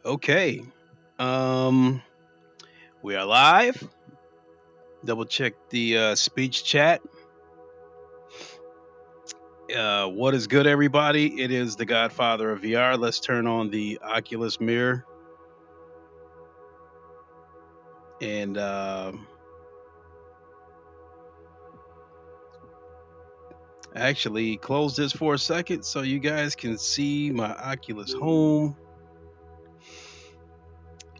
Okay. Um, we are live. Double check the speech chat. What is good, everybody? It is the Godfather of VR. Let's turn on the Oculus mirror and actually close this for a second so you guys can see my Oculus Home.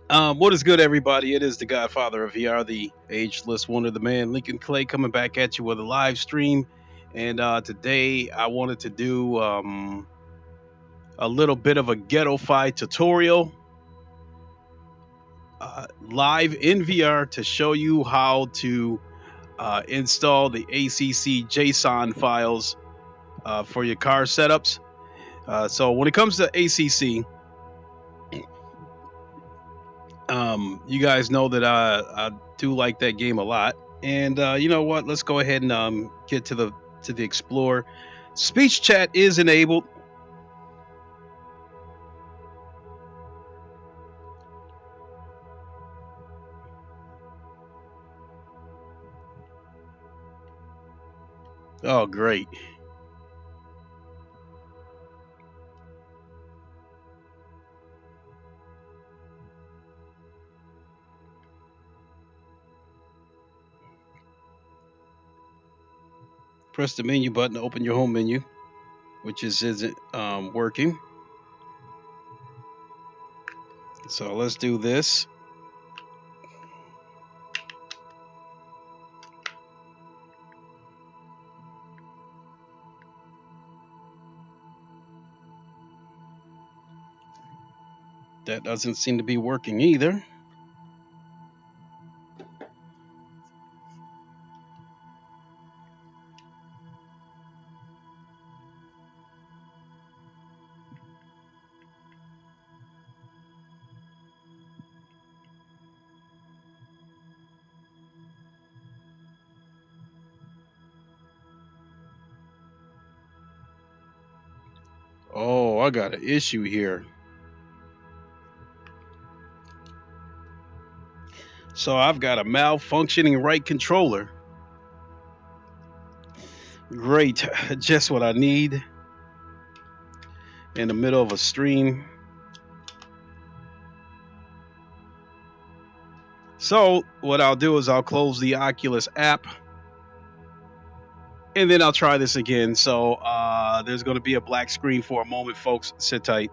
What is good, everybody? It is the Godfather of VR, the ageless wonder, the man Lincoln Clay, coming back at you with a live stream. And today I wanted to do a little bit of a ghetto-fi tutorial live in VR to show you how to install the ACC JSON files for your car setups. So when it comes to ACC, you guys know that I do like that game a lot. And you know what? Let's go ahead and get to the Explorer. Speech chat is enabled. Oh, great. Press the menu button to open your home menu, which isn't working. So let's do this. That doesn't seem to be working either. Oh, I got an issue here. So I've got a malfunctioning right controller. Great, just what I need in the middle of a stream. So what I'll do is I'll close the Oculus app and then I'll try this again. So there's going to be a black screen for a moment, folks. Sit tight.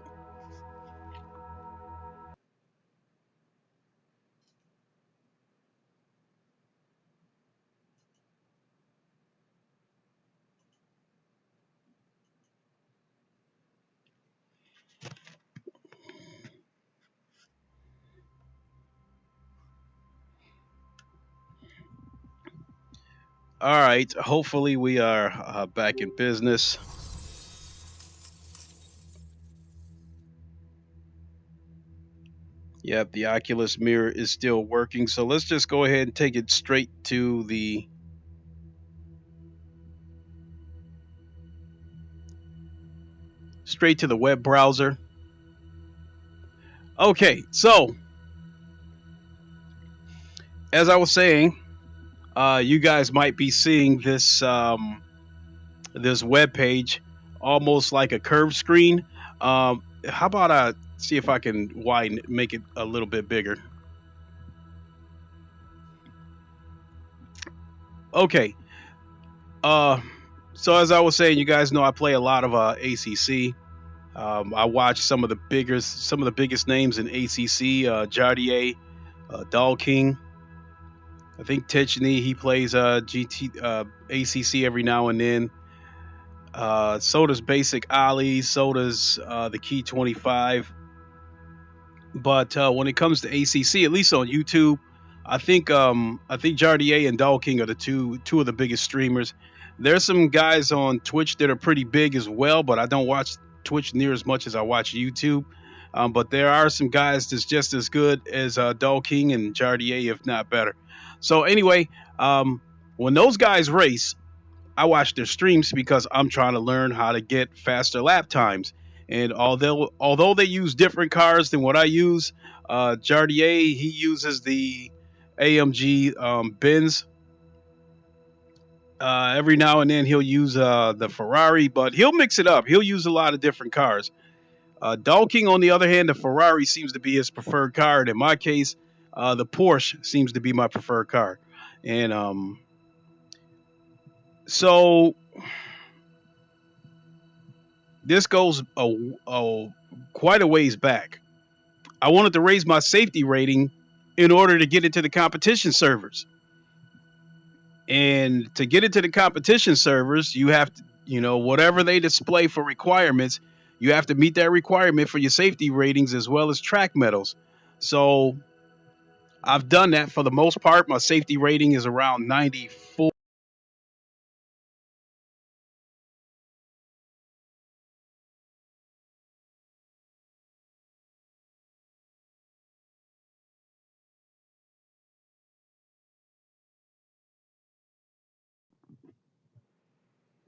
All right, hopefully we are back in business. Yep, the Oculus mirror is still working. So let's just go ahead and take it straight to the web browser. Okay, so as I was saying, you guys might be seeing this web page almost like a curved screen. How about I see if I can make it a little bit bigger? Okay. Uh, So as I was saying, you guys know I play a lot of ACC. I watch some of the biggest names in ACC. Jardier, Dal King. I think Tichny, he plays ACC every now and then. So does Basic Ali. So does the Key 25. But when it comes to ACC, at least on YouTube, I think Jardier and Dal King are the two of the biggest streamers. There's some guys on Twitch that are pretty big as well, but I don't watch Twitch near as much as I watch YouTube. But there are some guys that's just as good as Dal King and Jardier, if not better. So anyway, when those guys race, I watch their streams because I'm trying to learn how to get faster lap times. And although they use different cars than what I use, Jardier, he uses the AMG Benz. Every now and then he'll use the Ferrari, but he'll mix it up. He'll use a lot of different cars. Dalking, on the other hand, the Ferrari seems to be his preferred car. And in my case, the Porsche seems to be my preferred car. And so this goes quite a ways back. I wanted to raise my safety rating in order to get into the competition servers. And to get into the competition servers, you have to, whatever they display for requirements, you have to meet that requirement for your safety ratings as well as track medals. So I've done that for the most part. My safety rating is around 94.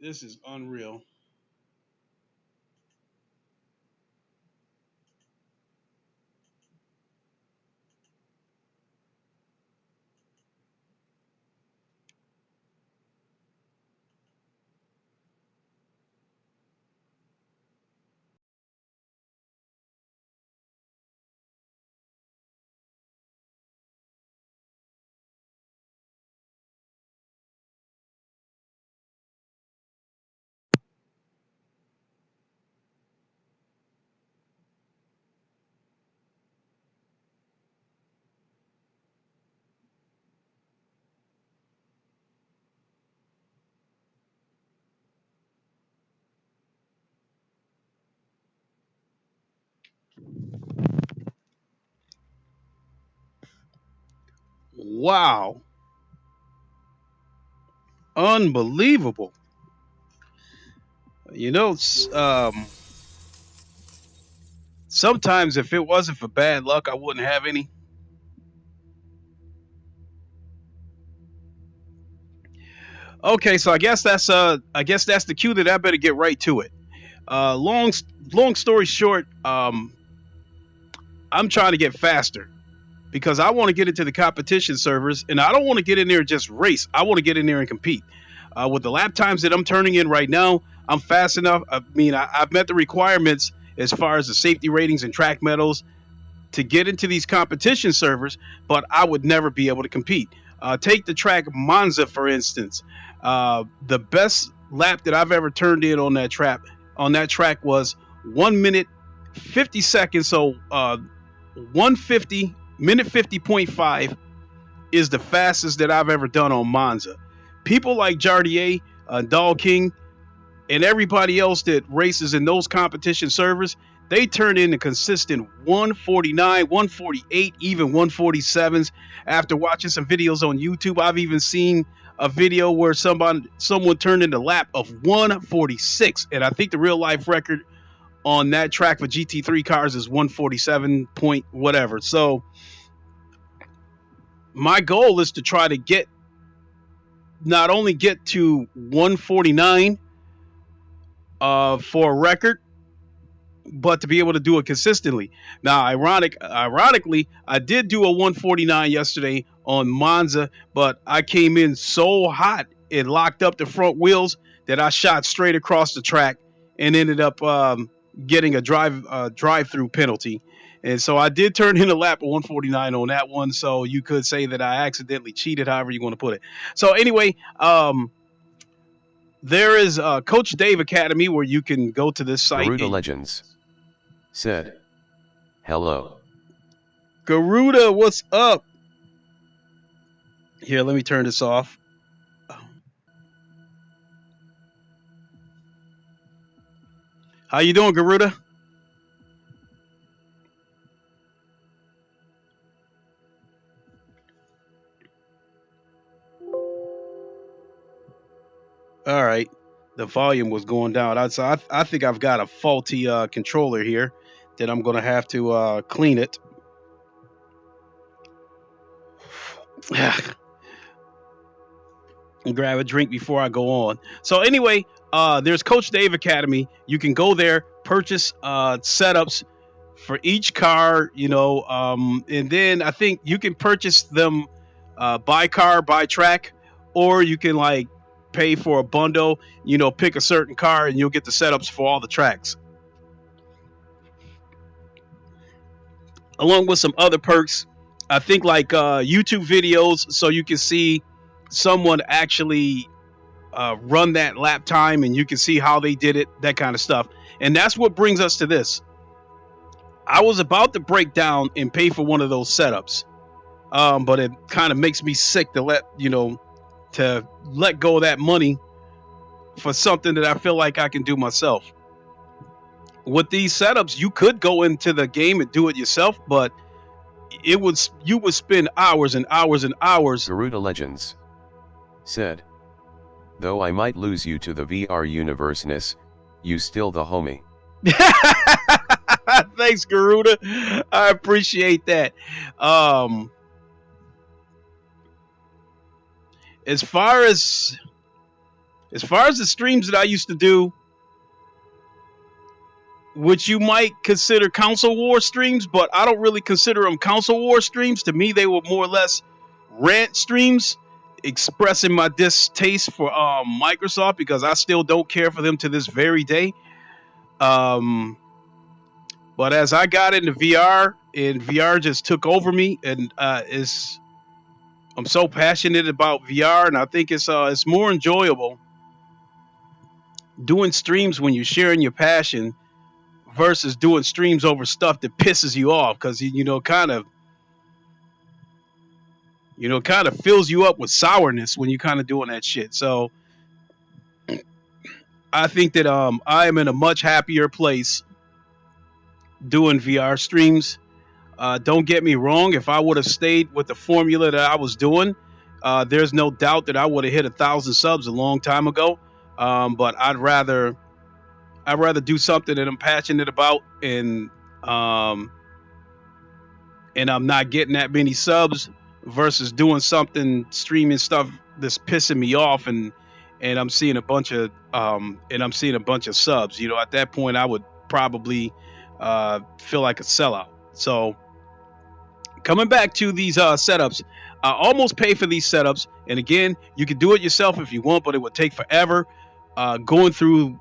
This is unreal. Wow. Unbelievable. You know, sometimes if it wasn't for bad luck, I wouldn't have any. Okay, so I guess that's the cue that I better get right to it. Uh, long long story short, I'm trying to get faster because I want to get into the competition servers, and I don't want to get in there and just race. I want to get in there and compete. With the lap times that I'm turning in right now, I'm fast enough. I mean, I've met the requirements as far as the safety ratings and track medals to get into these competition servers, but I would never be able to compete. Take the track Monza, for instance. The best lap that I've ever turned in on that track was 1 minute 50 seconds. So 150 minute 50.5 is the fastest that I've ever done on Monza. People like Jardier, Dal King, and everybody else that races in those competition servers, they turn in a consistent 149, 148, even 147s. After watching some videos on YouTube, I've even seen a video where someone turned in a lap of 146, and I think the real life record on that track for GT3 cars is 147 point whatever. So my goal is to try to not only get to 149 for a record, but to be able to do it consistently. Now, ironically, I did do a 149 yesterday on Monza, but I came in so hot it locked up the front wheels that I shot straight across the track and ended up getting a drive-through penalty. And so I did turn in a lap of 149 on that one. So you could say that I accidentally cheated, however you want to put it. So anyway, There is Coach Dave Academy where you can go to this site. Garuda Legends said, hello. Garuda, what's up? Here, let me turn this off. How you doing, Garuda? All right. The volume was going down. I think I've got a faulty controller here that I'm going to have to clean it. Grab a drink before I go on. So anyway, there's Coach Dave Academy. You can go there, purchase setups for each car, and then I think you can purchase them by car, by track, or you can like pay for a bundle, pick a certain car and you'll get the setups for all the tracks. Along with some other perks, I think like YouTube videos, so you can see someone actually run that lap time and you can see how they did it, that kind of stuff. And that's what brings us to this. I was about to break down and pay for one of those setups, but it kind of makes me sick to let go of that money for something that I feel like I can do myself. With these setups, you could go into the game and do it yourself, but you would spend hours and hours and hours. Garuda Legends said, though I might lose you to the VR universeness, you still the homie. Thanks, Garuda. I appreciate that. As far as the streams that I used to do, which you might consider console war streams, but I don't really consider them console war streams. To me, they were more or less rant streams, expressing my distaste for Microsoft, because I still don't care for them to this very day. But as I got into VR, and VR just took over me, and I'm so passionate about VR, and I think it's more enjoyable doing streams when you're sharing your passion versus doing streams over stuff that pisses you off, because kind of fills you up with sourness when you're kind of doing that shit. So I think that I am in a much happier place doing VR streams. Don't get me wrong, if I would have stayed with the formula that I was doing, there's no doubt that I would have hit 1,000 subs a long time ago. But I'd rather do something that I'm passionate about, and I'm not getting that many subs, versus doing something, streaming stuff that's pissing me off, and I'm seeing a bunch of subs. At that point I would probably feel like a sellout. So coming back to these setups, I almost pay for these setups, and again, you can do it yourself if you want, but it would take forever. Going through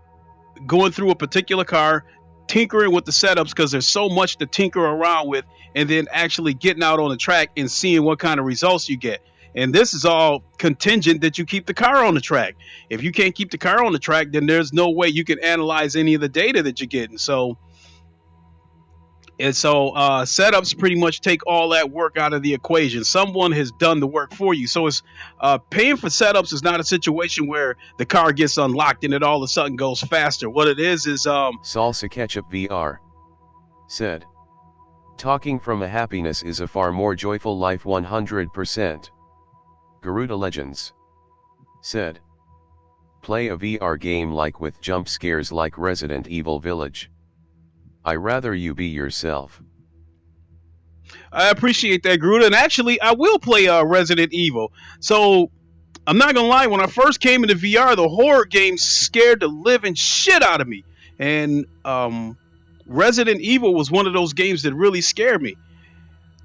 a particular car, tinkering with the setups, because there's so much to tinker around with, and then actually getting out on the track and seeing what kind of results you get. And this is all contingent that you keep the car on the track. If you can't keep the car on the track, then there's no way you can analyze any of the data that you're getting. So setups pretty much take all that work out of the equation. Someone has done the work for you. So it's paying for setups is not a situation where the car gets unlocked and it all of a sudden goes faster. What it is Salsa Ketchup VR said, talking from a happiness is a far more joyful life 100%. Garuda Legends said, play a VR game like with jump scares like Resident Evil Village. I rather you be yourself. I appreciate that, Garuda. And actually, I will play Resident Evil. So I'm not gonna lie, when I first came into VR, the horror game scared the living shit out of me. And Resident Evil was one of those games that really scared me.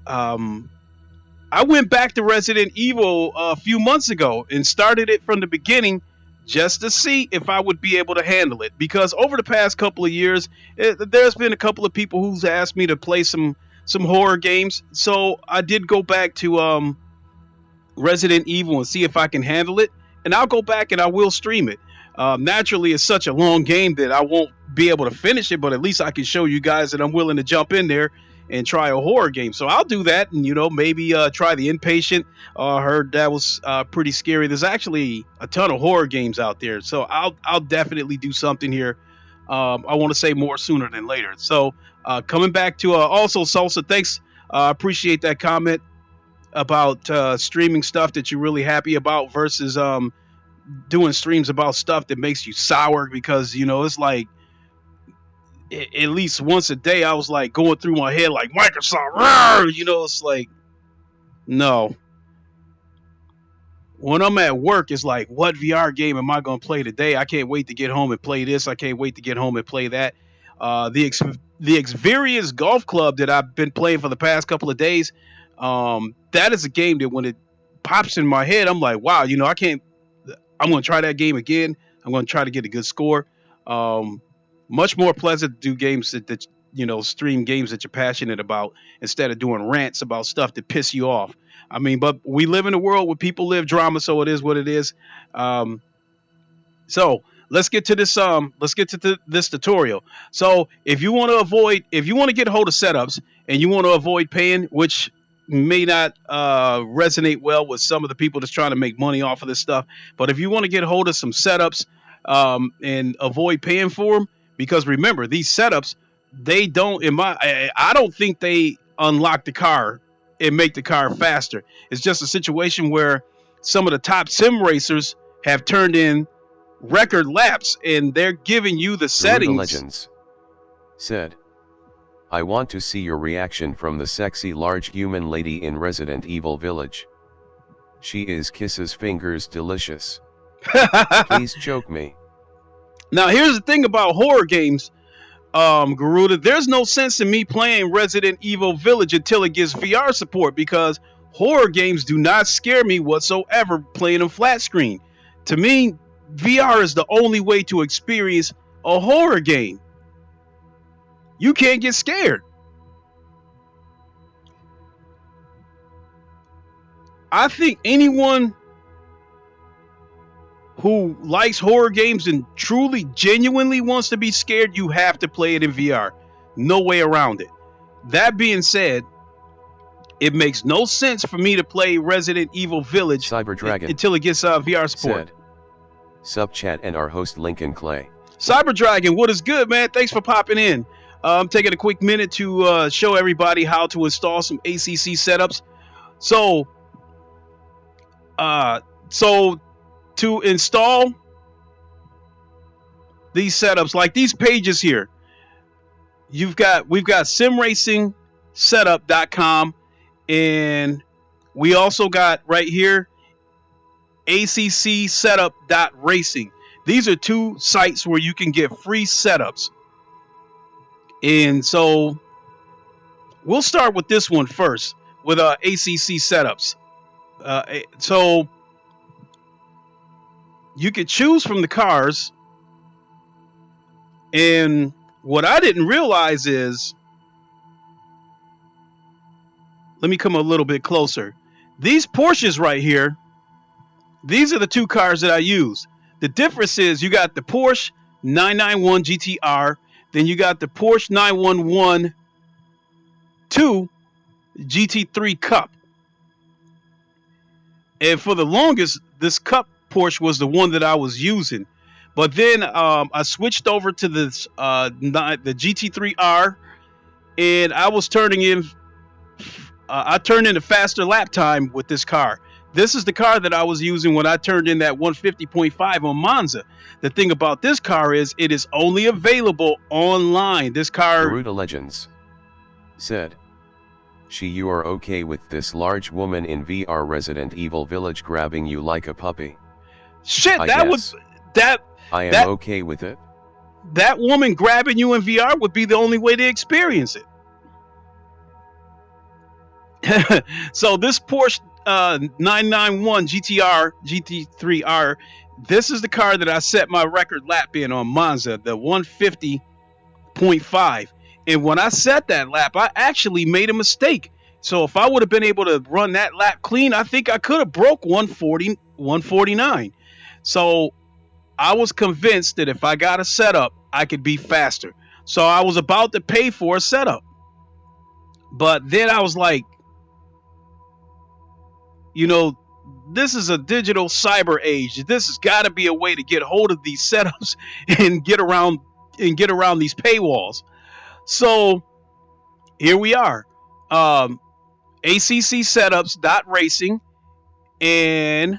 I went back to Resident Evil a few months ago and started it from the beginning, just to see if I would be able to handle it. Because over the past couple of years, there's been a couple of people who's asked me to play some horror games. So I did go back to Resident Evil and see if I can handle it. And I'll go back and I will stream it. Naturally, it's such a long game that I won't be able to finish it, but at least I can show you guys that I'm willing to jump in there and try a horror game. So I'll do that, and maybe try the Inpatient. Heard that was pretty scary. There's actually a ton of horror games out there, so I'll definitely do something here. I want to say more sooner than later. So coming back to also Salsa, thanks. Appreciate that comment about streaming stuff that you're really happy about versus doing streams about stuff that makes you sour, because it's like at least once a day I was like going through my head like Microsoft, it's like, no. When I'm at work, it's like, what VR game am I going to play today? I can't wait to get home and play this. I can't wait to get home and play that. The Xperience Golf Club that I've been playing for the past couple of days, that is a game that when it pops in my head, I'm like, wow, I'm going to try that game again. I'm going to try to get a good score. Much more pleasant to do games that stream games that you're passionate about instead of doing rants about stuff that piss you off. I mean, but we live in a world where people live drama, so it is what it is. So let's get to this. Let's get to this tutorial. So if you want to get a hold of setups and you want to avoid paying, which may not resonate well with some of the people that's trying to make money off of this stuff, but if you want to get a hold of some setups and avoid paying for them, because remember, these setups, they don't, I don't think they unlock the car and make the car faster. It's just a situation where some of the top sim racers have turned in record laps and they're giving you the settings. Legends said, I want to see your reaction from the sexy large human lady in Resident Evil Village. She is kisses fingers delicious. Please choke me. Now here's the thing about horror games, Garuda, there's no sense in me playing Resident Evil Village until it gets VR support, because horror games do not scare me whatsoever playing them flat screen. To me, VR is the only way to experience a horror game. You can't get scared. I think anyone who likes horror games and truly, genuinely wants to be scared, you have to play it in VR. No way around it. That being said, it makes no sense for me to play Resident Evil Village until it gets VR support. Said, Sup chat and our host Lincoln Clay. Cyber Dragon, what is good, man? Thanks for popping in. I'm taking a quick minute to show everybody how to install some ACC setups. So to install these setups, like these pages here, we've got simracingsetup.com, and we also got right here accsetup.racing. These are two sites where you can get free setups. And so we'll start with this one first, with ACC setups. So you could choose from the cars, and what I didn't realize is, let me come a little bit closer. These Porsches right here, these are the two cars that I use. The difference is you got the Porsche 991 GTR, then you got the Porsche 911 2 GT3 Cup. And for the longest, this Cup Porsche was the one that I was using. But then I switched over to this the GT3R, and I was turning in I turned in a faster lap time with this car. This is the car that I was using when I turned in that 150.5 on Monza. The thing about this car is it is only available online. This car... Garuda Legends said, you are okay with this large woman in VR Resident Evil Village grabbing you like a puppy? Shit, I am okay with it. That woman grabbing you in VR would be the only way to experience it. So this Porsche 991 GTR GT3R, this is the car that I set my record lap in on Monza, the 150.5. And when I set that lap, I actually made a mistake. So if I would have been able to run that lap clean, I think I could have broke 149. So I was convinced that if I got a setup, I could be faster. So I was about to pay for a setup. But then I was like, you know, this is a digital cyber age. This has got to be a way to get hold of these setups and get around these paywalls. So here we are. ACC setups dot racing and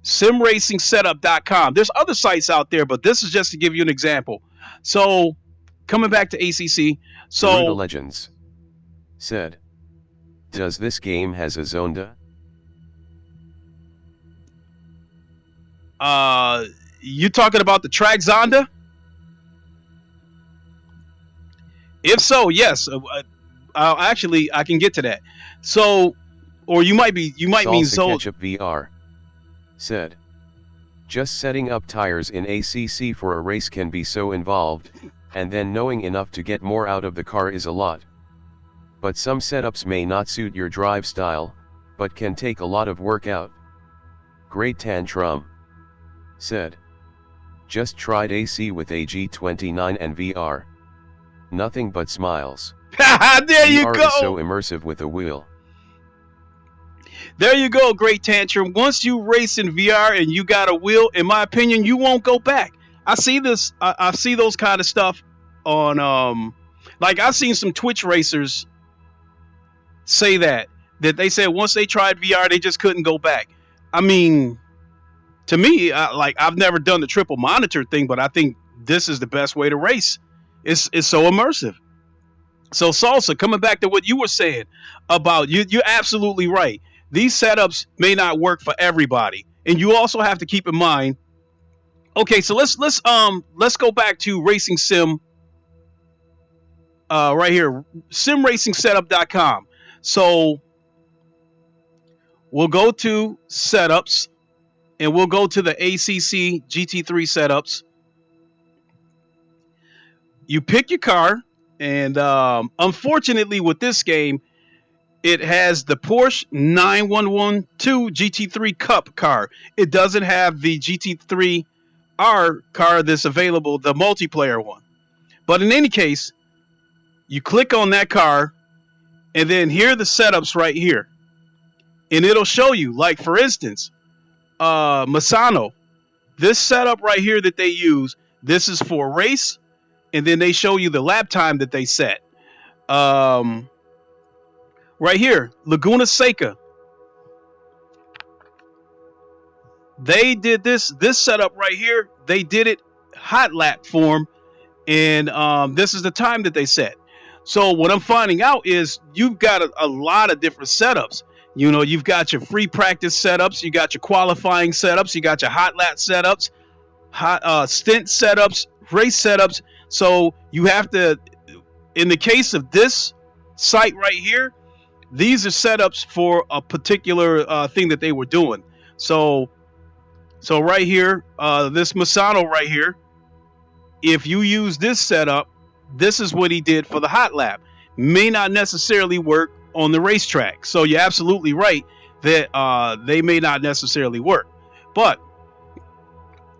simracingsetup.com. There's other sites out there, but this is just to give you an example. So coming back to ACC, Garuda so Legends said, does this game has a Zonda? you talking about the track Zonda? If so, yes. Actually, I can get to that. So, or you might mean Salsa Ketchup VR said, just setting up tires in ACC for a race can be so involved, and then knowing enough to get more out of the car is a lot. But some setups may not suit your drive style, but can take a lot of work out. Great Tantrum said, just tried AC with a G29 and VR. Nothing but smiles. There you VR go. is so immersive with a wheel. There you go, Great Tantrum. Once you race in VR and you got a wheel, in my opinion, you won't go back. I see this. I see those kind of stuff on like I've seen some Twitch racers say that they said once they tried VR, they just couldn't go back. I mean, to me, like I've never done the triple monitor thing, but I think this is the best way to race. It's so immersive. So Salsa, coming back to what you were saying about you're absolutely right. These setups may not work for everybody, and you also have to keep in mind. Okay, so let's go back to Racing Sim. Right here, simracingsetup.com. So we'll go to setups, and we'll go to the ACC GT3 setups. You pick your car, and unfortunately with this game, it has the Porsche 9112 GT3 Cup car. It doesn't have the GT3R car that's available, the multiplayer one. But in any case, you click on that car, and then here are the setups right here. And it'll show you, like for instance, Masano. This setup right here that they use, this is for race, and then they show you the lap time that they set. Right here, Laguna Seca. They did this setup right here. They did it hot lap form, and this is the time that they set. So what I'm finding out is you've got a lot of different setups. You know, you've got your free practice setups, you got your qualifying setups, you got your hot lap setups, hot stint setups, race setups. So you have to, in the case of this site right here, these are setups for a particular thing that they were doing. So right here, this Masano right here, if you use this setup, this is what he did for the hot lap. May not necessarily work on the racetrack. So you're absolutely right that they may not necessarily work. But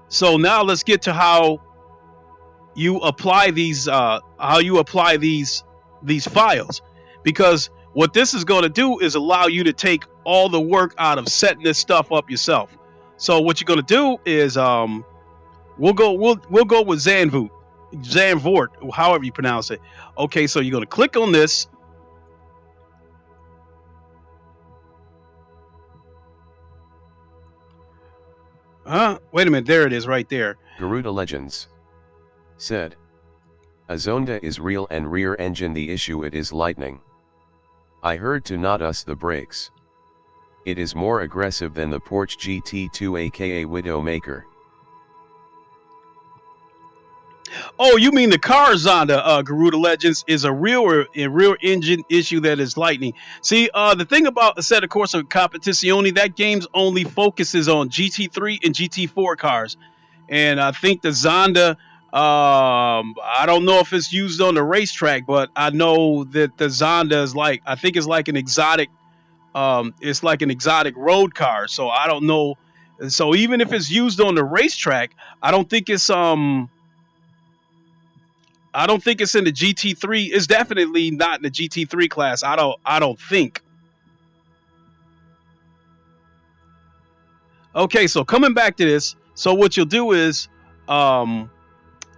so now let's get to how you apply these files, because what this is going to do is allow you to take all the work out of setting this stuff up yourself. So what you're going to do is we'll go with Zandvoort, however you pronounce it. Okay, so you're going to click on this. Wait a minute, there it is right there. Garuda Legends said, a Zonda is real and rear engine the issue, it is lightning. I heard to not us the brakes. It is more aggressive than the Porsche GT2 aka Widowmaker. Oh, you mean the car Zonda, Garuda Legends, is a rear engine issue that is lightning. See, the thing about Assetto Corsa Competizione, that game's only focuses on GT3 and GT4 cars. And I think the Zonda, I don't know if it's used on the racetrack, but I know that the Zonda is I think it's like an exotic, it's like an exotic road car. So I don't know So even if it's used on the racetrack, I don't think it's I don't think it's in the GT3. It's definitely not in the GT3 class. I don't think. Okay, so coming back to this, so what you'll do is, let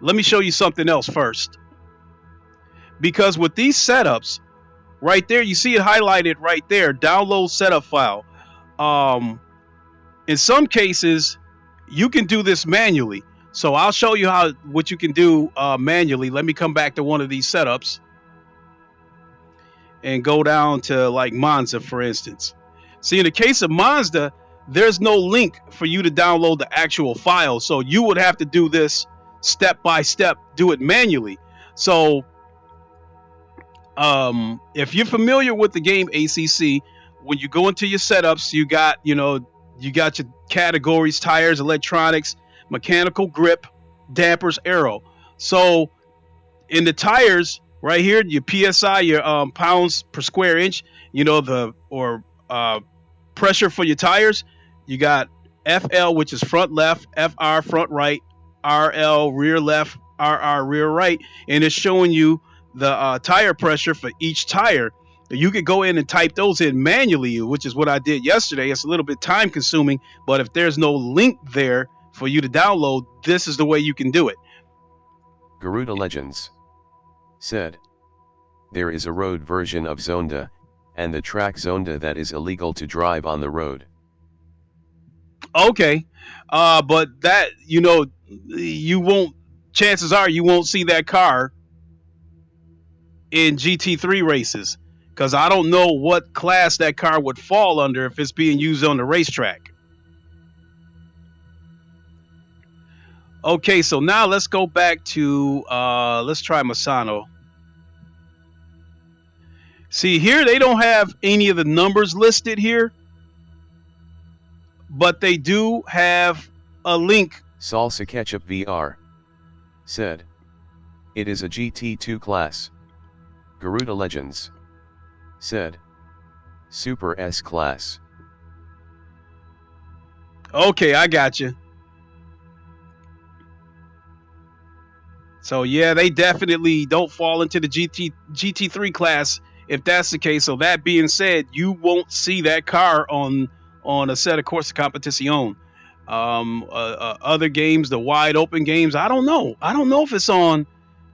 me show you something else first. Because with these setups, right there, you see it highlighted right there, download setup file. In some cases, you can do this manually. So I'll show you what you can do manually. Let me come back to one of these setups and go down to like Monza, for instance. See, in the case of Mazda, there's no link for you to download the actual file. So you would have to do this step by step, do it manually. So if you're familiar with the game ACC, when you go into your setups, you got your categories: tires, electronics, mechanical, grip, dampers, aero. So in the tires right here, your PSI, your pounds per square inch, pressure for your tires, you got FL, which is front left, FR front right, RL rear left, RR rear right, and it's showing you the tire pressure for each tire. You could go in and type those in manually, which is what I did yesterday. It's a little bit time consuming, but if there's no link there for you to download, this is the way you can do it. Garuda Legends said, there is a road version of Zonda, and the track Zonda that is illegal to drive on the road. Okay, but that, you won't, chances are you won't see that car in GT3 races, because I don't know what class that car would fall under if it's being used on the racetrack. Okay, so now let's go back to, let's try Masano. See, here they don't have any of the numbers listed here, but they do have a link. Salsa Ketchup VR said, it is a GT2 class. Garuda Legends said, Super S class. Okay, I got you. So yeah, they definitely don't fall into the GT3 class if that's the case. So that being said, you won't see that car on a set of Corsa Competizione. Other games, the wide open games, I don't know if it's on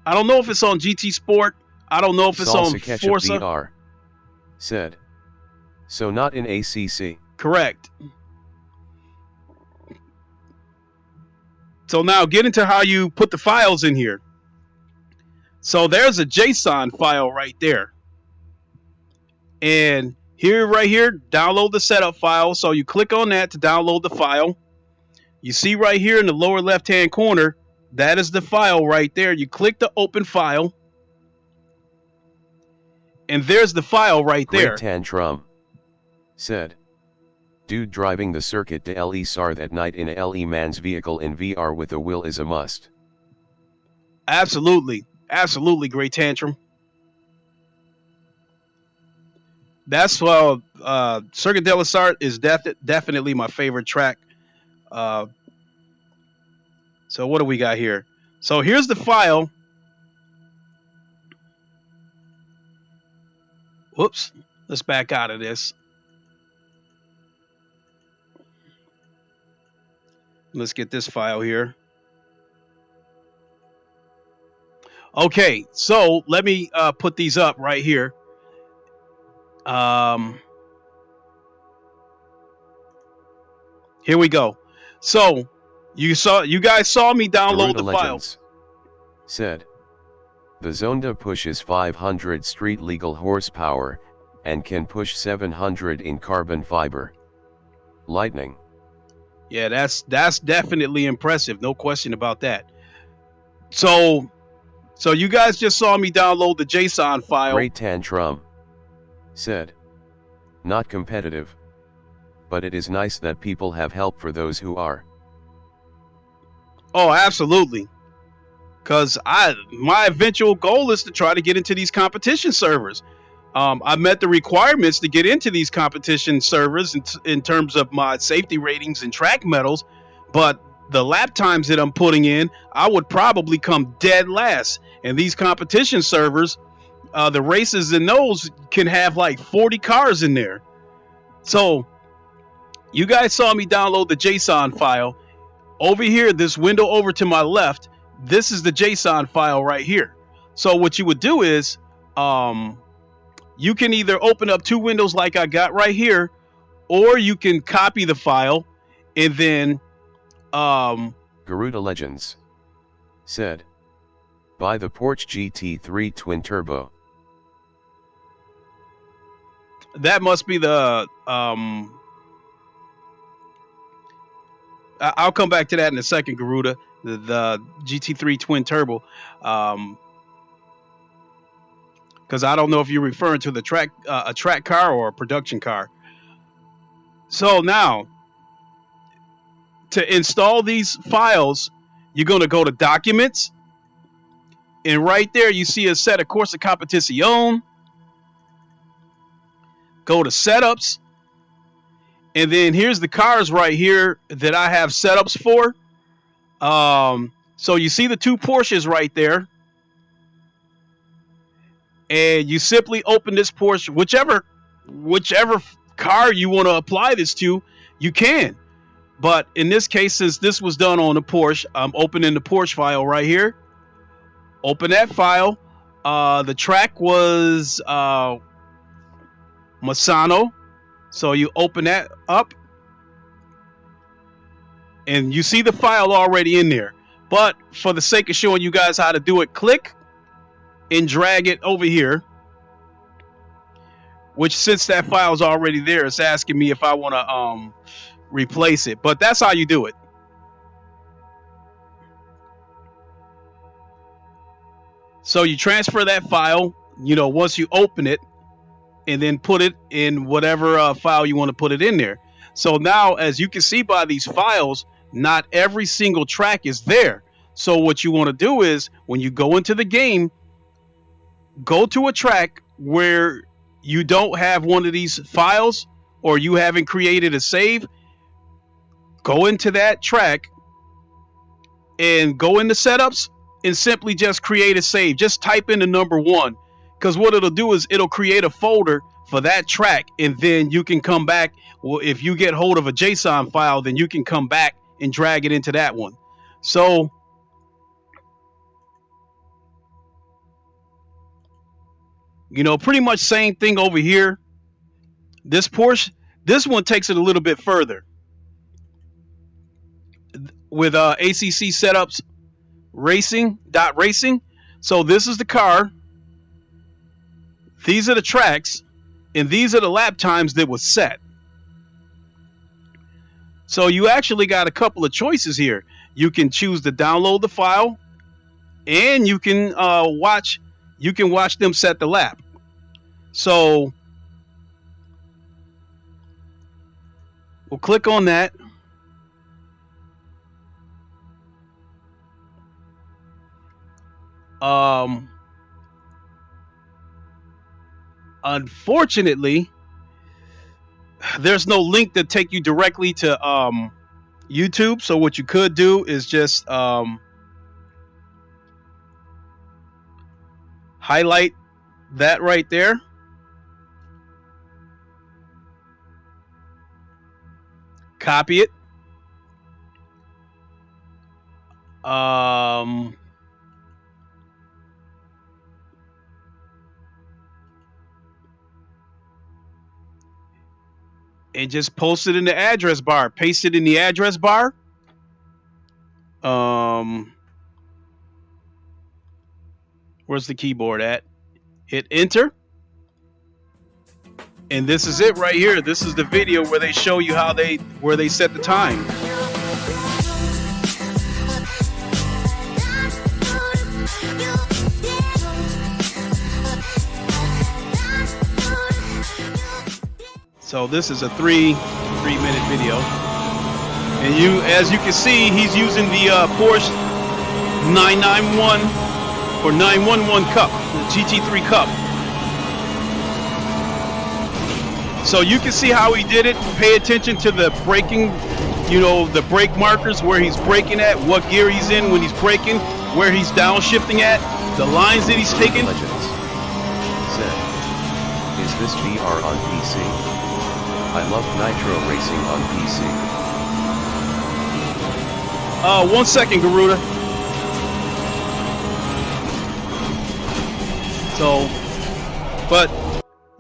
GT Sport. I don't know if it's Salsa on Ketchup Forza. VR said, so not in ACC. Correct. So now get into how you put the files in here. So there's a JSON file right there. And right here, download the setup file. So you click on that to download the file. You see right here in the lower left-hand corner, that is the file right there. You click the open file. And there's the file right there. Great Tantrum said, dude driving the circuit de Le Sarth at night in a LE man's vehicle in VR with a wheel is a must. Absolutely. Absolutely, Great Tantrum. That's Circuit de la Sarthe is definitely my favorite track. So what do we got here? So here's the file. Whoops. Let's back out of this. Let's get this file here. Okay, so let me put these up right here. Here we go. So you guys saw me download Garuda the Legends file. Said, the Zonda pushes 500 street legal horsepower and can push 700 in carbon fiber. Lightning. Yeah, that's definitely impressive. No question about that. So you guys just saw me download the JSON file. Great Tantrum said, not competitive, but it is nice that people have help for those who are. Oh, absolutely. Because my eventual goal is to try to get into these competition servers. I met the requirements to get into these competition servers in terms of my safety ratings and track medals, but the lap times that I'm putting in, I would probably come dead last. And these competition servers, the races in those can have like 40 cars in there. So you guys saw me download the JSON file. Over here, this window over to my left, this is the JSON file right here. So what you would do is, you can either open up two windows like I got right here, or you can copy the file and then Garuda Legends said, buy the Porsche GT3 Twin Turbo. That must be the I'll come back to that in a second, Garuda. The GT3 Twin Turbo, because I don't know if you're referring to the a track car or a production car. So now, to install these files, you're going to go to Documents, and right there you see a set of Corsa Competición. Go to Setups, and then here's the cars right here that I have setups for. So you see the two Porsches right there, and you simply open this Porsche, whichever car you want to apply this to, you can. But in this case, since this was done on the Porsche, I'm opening the Porsche file right here. Open that file. The track was Masano. So you open that up, and you see the file already in there. But for the sake of showing you guys how to do it, click and drag it over here. Which, since that file is already there, it's asking me if I want to replace it. But that's how you do it. So you transfer that file, once you open it, and then put it in whatever file you want to put it in there. So now, as you can see by these files, not every single track is there. So what you want to do is, when you go into the game, go to a track where you don't have one of these files, or you haven't created a save. Go into that track and go into Setups and simply just create a save. Just type in the number 1, because what it'll do is it'll create a folder for that track, and then you can come back. Well, if you get hold of a JSON file, then you can come back and drag it into that one. So pretty much same thing over here. This Porsche, this one takes it a little bit further with ACC setups, racing. So this is the car, these are the tracks, and these are the lap times that was set. So you actually got a couple of choices here. You can choose to download the file, and you can watch them set the lap. So we'll click on that. Unfortunately, there's no link to take you directly to YouTube. So what you could do is just highlight that right there. Copy it. And just post it in the address bar. Paste it in the address bar. Where's the keyboard at? Hit enter. And this is it right here. This is the video where they show you where they set the time. So this is a three-minute video, and as you can see, he's using the Porsche 991 or 911 Cup, the GT3 Cup. So you can see how he did it. Pay attention to the braking, the brake markers, where he's braking at, what gear he's in when he's braking, where he's downshifting at, the lines that he's taking. Legends said, "Is this VR on PC? I love Nitro Racing on PC." 1 second, Garuda. So, but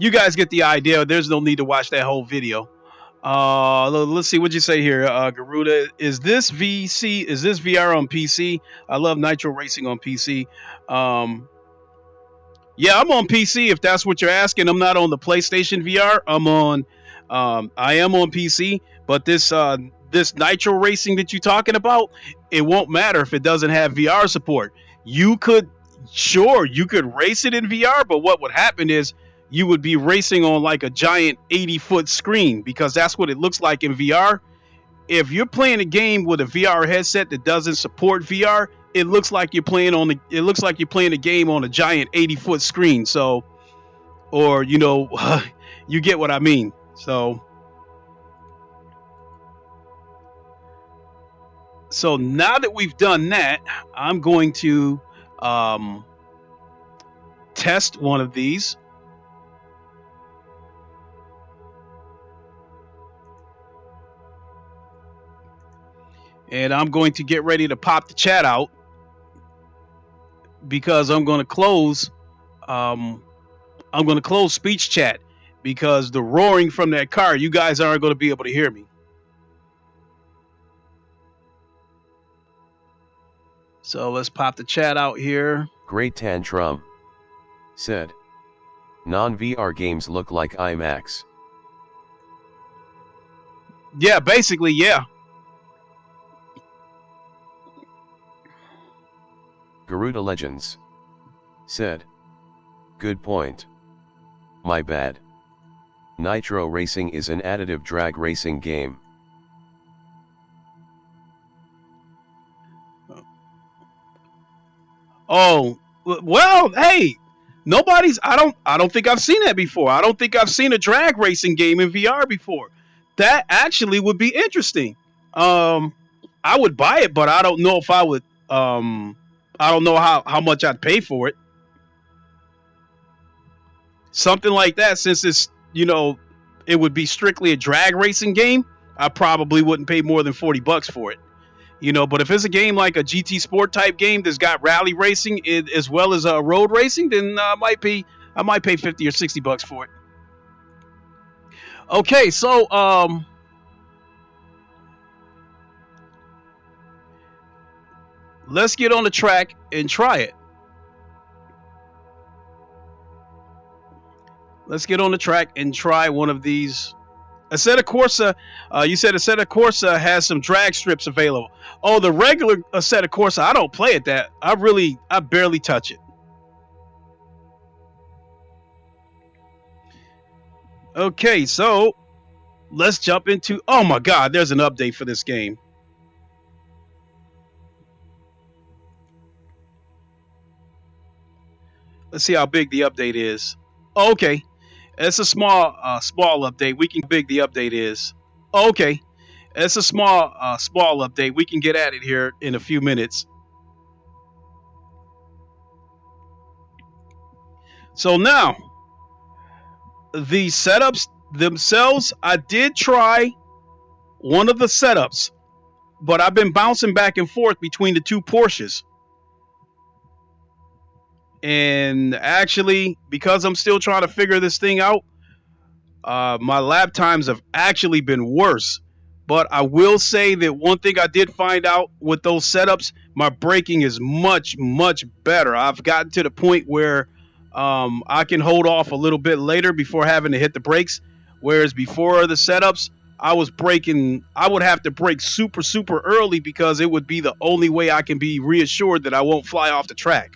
you guys get the idea. There's no need to watch that whole video. Let's see what you say here, Garuda. Is this VR on PC? I love Nitro Racing on PC. Yeah, I'm on PC if that's what you're asking. I'm not on the PlayStation VR. I am on PC, but this Nitro Racing that you're talking about, it won't matter if it doesn't have VR support. You could race it in VR, but what would happen is you would be racing on like a giant 80-foot screen, because that's what it looks like in VR. If you're playing a game with a VR headset that doesn't support VR, it looks like you're playing a game on a giant 80-foot screen. So, or you get what I mean. So now that we've done that, I'm going to test one of these. And I'm going to get ready to pop the chat out, because I'm going to close speech chat, because the roaring from that car, you guys aren't going to be able to hear me. So let's pop the chat out here. Great Tantrum said, "Non-VR games look like IMAX." Yeah, basically, yeah. Garuda Legends said, "Good point. My bad. Nitro Racing is an additive drag racing game." Oh, well, hey, I don't think I've seen that before. I don't think I've seen a drag racing game in VR before. That actually would be interesting. I would buy it, but I don't know if I would. I don't know how much I'd pay for it. Something like that, since it's, it would be strictly a drag racing game, I probably wouldn't pay more than $40 for it. But if it's a game like a GT Sport type game that's got rally racing as well as road racing, then I might pay $50 or $60 for it. Okay, so let's get on the track and try it. Let's get on the track and try one of these. Assetto Corsa, you said Assetto Corsa has some drag strips available. Oh, the regular Assetto Corsa, I don't play at that. I barely touch it. Okay, so let's jump into, oh my God, there's an update for this game. Let's see how big the update is. Oh, okay. It's a small update. We can big the update is. Oh, okay. It's a small update. We can get at it here in a few minutes. So now, the setups themselves, I did try one of the setups, but I've been bouncing back and forth between the two Porsches. And actually, because I'm still trying to figure this thing out, my lap times have actually been worse. But I will say that one thing I did find out with those setups, my braking is much, much better. I've gotten to the point where I can hold off a little bit later before having to hit the brakes. Whereas before the setups, I would have to brake super, super early, because it would be the only way I can be reassured that I won't fly off the track.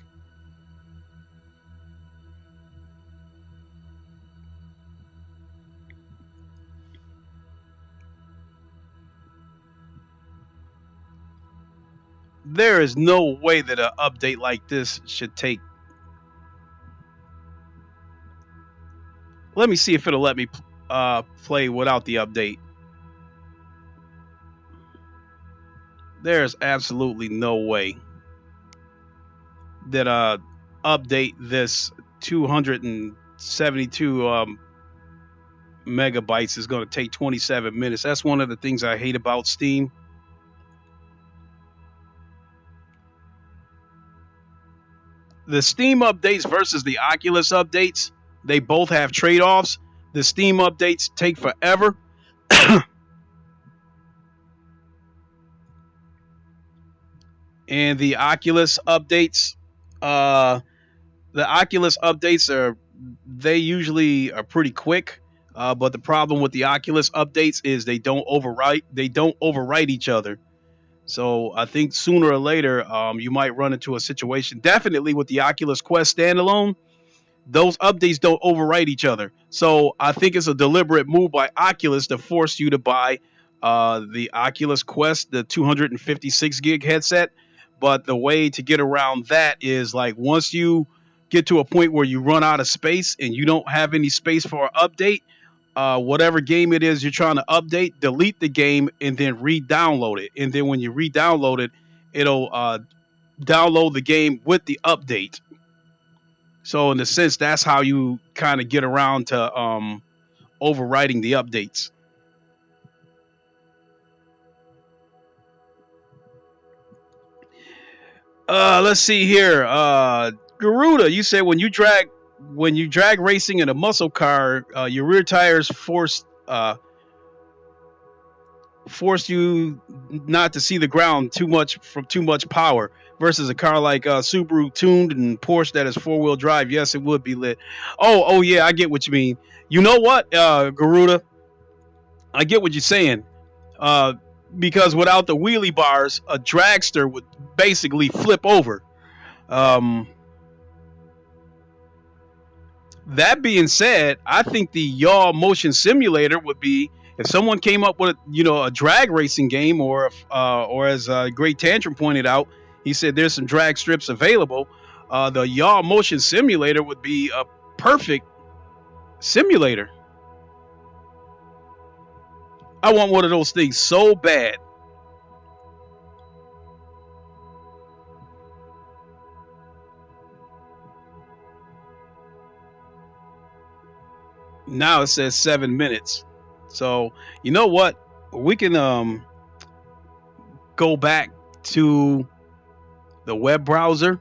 There is no way that an update like this should take. Let me see if it'll let me play without the update. There's absolutely no way that update this 272 megabytes is going to take 27 minutes. That's one of the things I hate about Steam. The Steam updates versus the Oculus updates, they both have trade-offs. The Steam updates take forever. And the Oculus updates, they usually are pretty quick. But the problem with the Oculus updates is they don't overwrite each other. So I think sooner or later, you might run into a situation. Definitely with the Oculus Quest standalone, those updates don't overwrite each other. So I think it's a deliberate move by Oculus to force you to buy the Oculus Quest, the 256 gig headset. But the way to get around that is, like, once you get to a point where you run out of space and you don't have any space for an update, whatever game it is you're trying to update, delete the game and then re-download it. And then when you re-download it, it'll download the game with the update. So in a sense, that's how you kind of get around to overwriting the updates. Let's see here. Garuda, you said when you drag racing in a muscle car, your rear tires force you not to see the ground too much from too much power, versus a car like Subaru tuned and Porsche that is 4-wheel drive. Yes, it would be lit. Oh yeah, I get what you mean. You know what, Garuda, I get what you're saying. Because without the wheelie bars, a dragster would basically flip over. That being said, I think the yaw motion simulator would be, if someone came up with a drag racing game, or as Great Tantrum pointed out, he said there's some drag strips available. The yaw motion simulator would be a perfect simulator. I want one of those things so bad. Now it says 7 minutes. So you know what? We can go back to the web browser.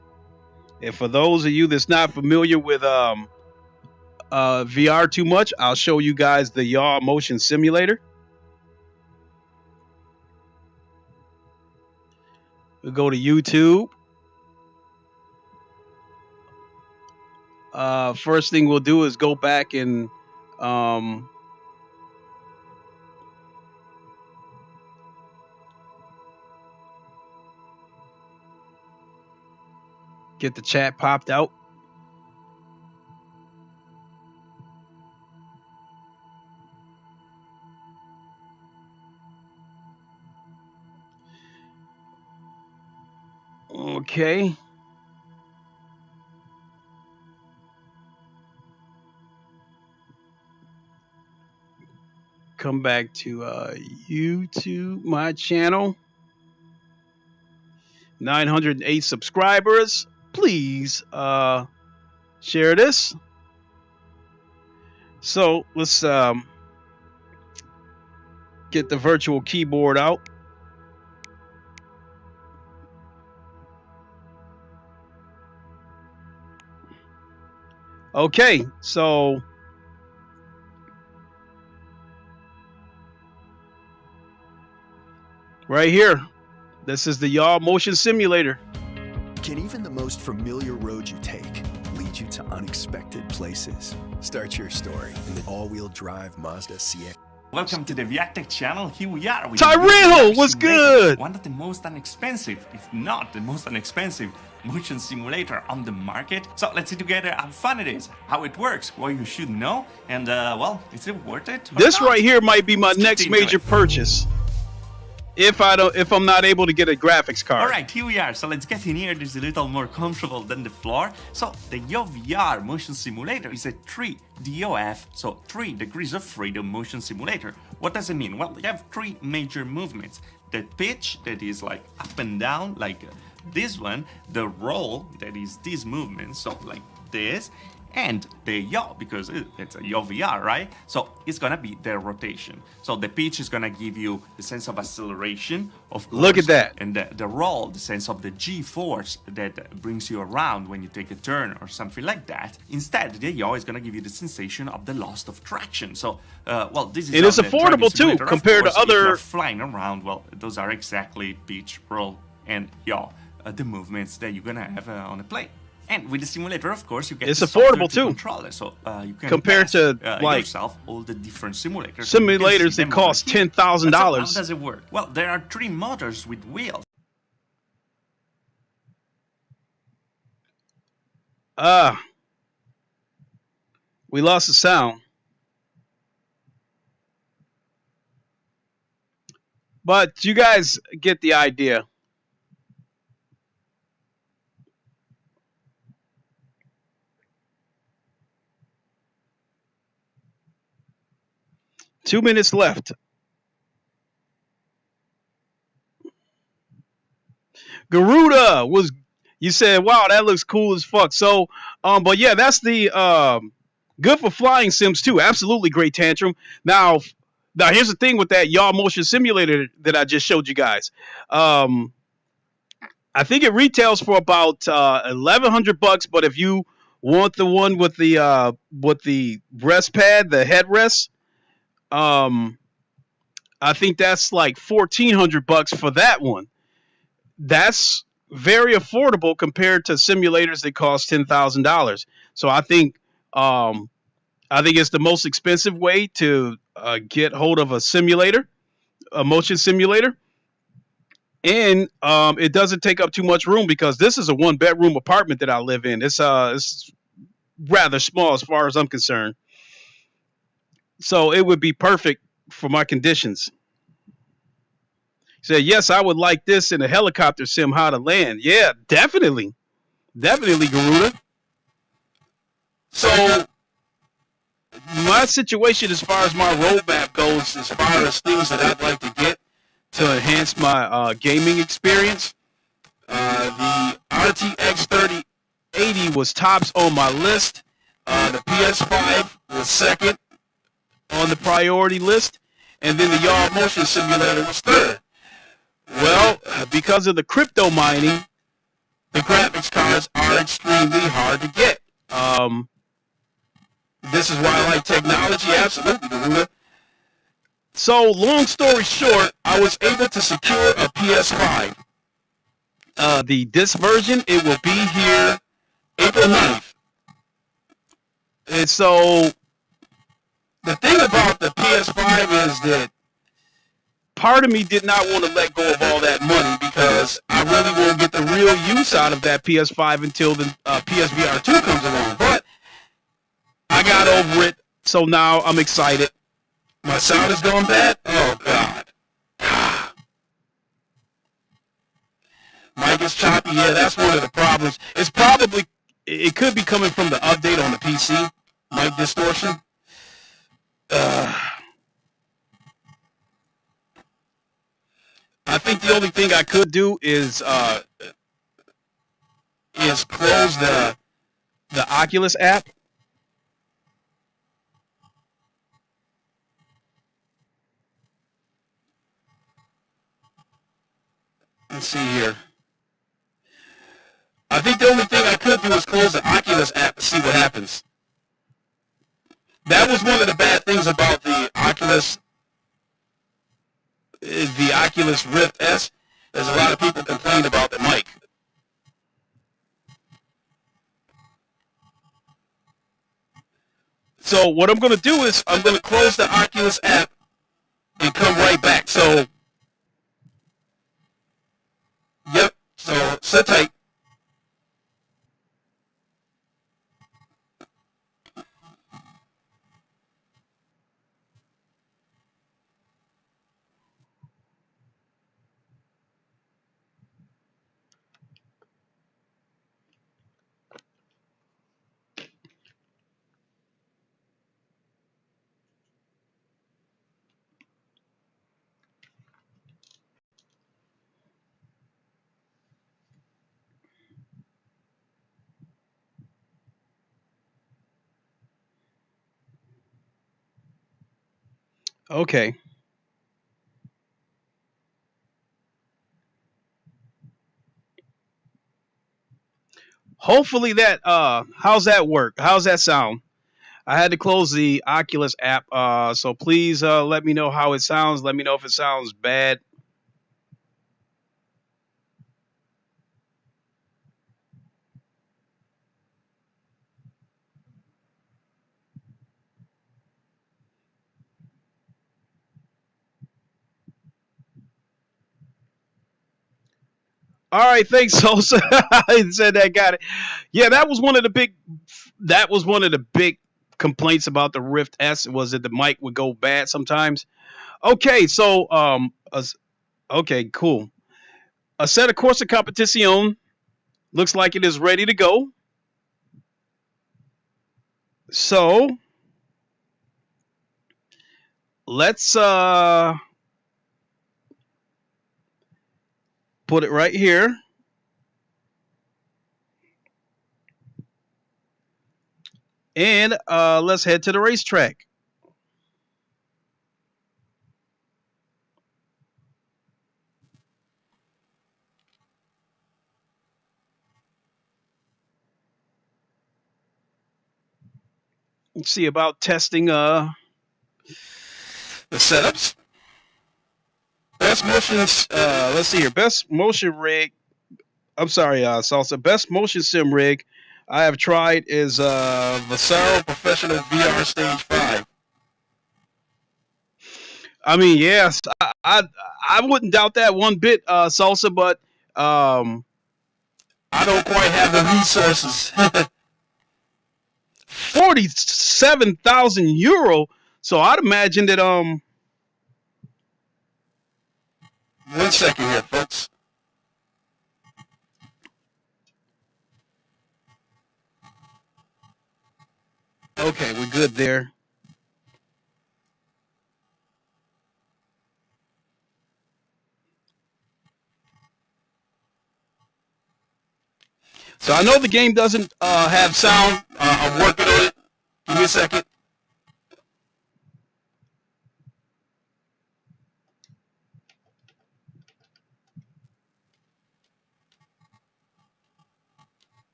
And for those of you that's not familiar with VR too much, I'll show you guys the yaw motion simulator. We'll go to YouTube. First thing we'll do is go back and get the chat popped out. Okay. Come back to YouTube, my channel. 908 subscribers. Please share this. So let's get the virtual keyboard out. Okay, so right here, this is the yaw motion simulator. Can even the most familiar road you take lead you to unexpected places? Start your story in the all-wheel drive Mazda CX. Welcome to the VRTech channel. Here we are with Tyrell, what's good? One of the most inexpensive, if not the most inexpensive, motion simulator on the market. So let's see together how fun it is, how it works, what you should know, and well, is it worth it? This right here might be my next major purchase. if I'm not able to get a graphics card. Alright, here we are. So let's get in here. This is a little more comfortable than the floor. So the YoVR motion simulator is a 3 DOF, so 3 degrees of freedom motion simulator. What does it mean? Well, you have 3 major movements. The pitch, that is like up and down, like this one. The roll, that is this movement, so like this. And the yaw, because it's a YoVR, right? So it's gonna be the rotation. So the pitch is gonna give you the sense of acceleration, of course. Look at that. And the roll, the sense of the G-force that brings you around when you take a turn or something like that. Instead, the yaw is gonna give you the sensation of the loss of traction. So, well, this is... And it's affordable too, compared to other... If you're flying around, well, those are exactly pitch, roll, and yaw, the movements that you're gonna have on a plane. And with the simulator, of course, you get it's the affordable to too. Control it, so you can compared test, to like yourself all the different simulators. Simulators that cost $10,000. So how does it work? Well, there are 3 motors with wheels. We lost the sound. But you guys get the idea. Two minutes left. Garuda was, you said, wow, that looks cool as fuck. So, but yeah, that's the good for flying sims too. Absolutely great tantrum. Now here's the thing with that yaw motion simulator that I just showed you guys. I think it retails for about $1,100, but if you want the one with the rest pad, the headrest, I think that's like $1,400 for that one. That's very affordable compared to simulators that cost $10,000. So I think it's the most expensive way to get hold of a simulator, a motion simulator, and it doesn't take up too much room because this is a 1-bedroom apartment that I live in. It's rather small as far as I'm concerned. So it would be perfect for my conditions. He said, yes, I would like this in a helicopter sim, how to land. Yeah, definitely. Definitely, Garuda. So my situation as far as my roadmap goes, as far as things that I'd like to get to enhance my gaming experience, the RTX 3080 was tops on my list. The PS5 was second on the priority list, and then the yaw motion simulator was third. Well, because of the crypto mining, the graphics cards are extremely hard to get. This is why I like technology, absolutely, Garuda. So, long story short, I was able to secure a PS5. The disc version, it will be here April 9th. And so, the thing about the PS5 is that part of me did not want to let go of all that money because I really won't get the real use out of that PS5 until the PSVR 2 comes along. But I got over it, so now I'm excited. My sound is going bad? Oh, God. Mic is choppy. Yeah, that's one of the problems. It could be coming from the update on the PC, mic distortion. I think the only thing I could do is close the Oculus app. Let's see here. I think the only thing I could do is close the Oculus app and see what happens. That was one of the bad things about the Oculus Rift S. There's a lot of people complain about the mic. So what I'm going to do is I'm going to close the Oculus app and come right back. So, yep, so sit tight. Okay. Hopefully that how's that work? How's that sound? I had to close the Oculus app, so please let me know how it sounds. Let me know if it sounds bad. All right, thanks, Sosa. I said that got it. Yeah, that was one of the big complaints about the Rift S was that the mic would go bad sometimes. Okay, so okay, cool. A set of course de competition looks like it is ready to go. So let's put it right here. And let's head to the racetrack. Let's see about testing the setups. Best motions. Let's see here. Best motion rig. I'm sorry, Salsa. Best motion sim rig I have tried is Vasaro Professional VR Stage 5. I mean, yes, I wouldn't doubt that one bit, Salsa, but I don't quite have the resources. 47,000 euro. So I'd imagine that 1 second here, folks. Okay, we're good there. So I know the game doesn't have sound. I'm working on it. Give me a second.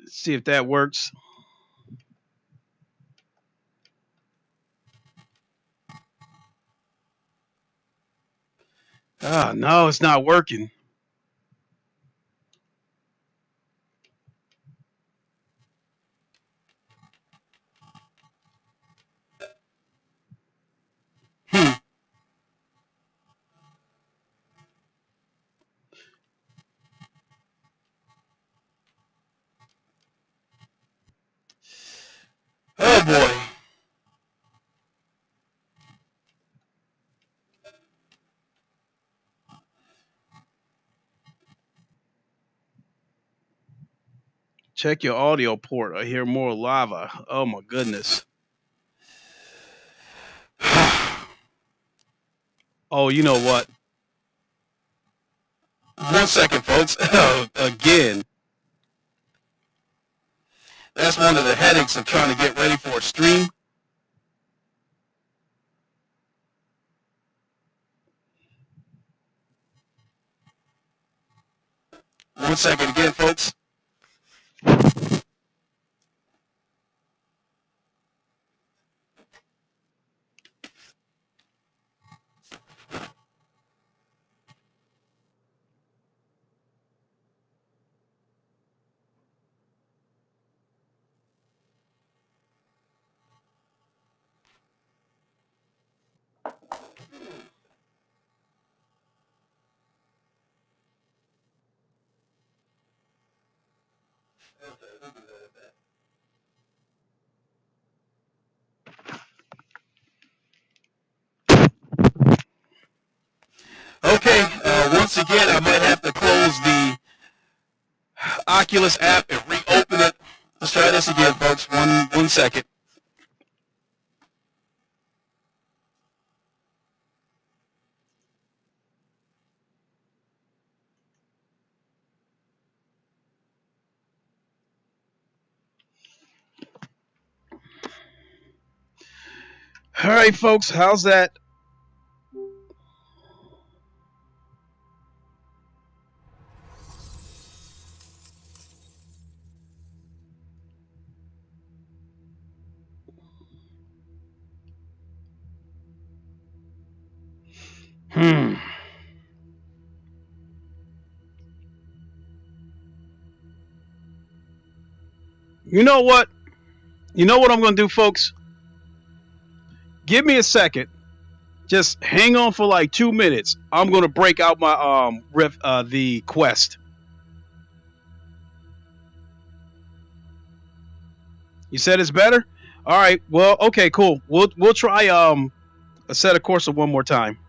Let's see if that works. Ah, no, it's not working. Hmm. Oh boy. Check your audio port. I hear more lava. Oh my goodness. Oh, you know what? 1 second, folks. Again. That's one of the headaches of trying to get ready for a stream. 1 second again, folks. Okay, once again, I might have to close the Oculus app and reopen it. Let's try this again, folks. 1 second. All right, folks, how's that? Hmm. You know what? You know what I'm going to do, folks? Give me a second. Just hang on for like 2 minutes. I'm going to break out my the quest. You said it's better? All right. Well, okay, cool. We'll try a set of course one more time.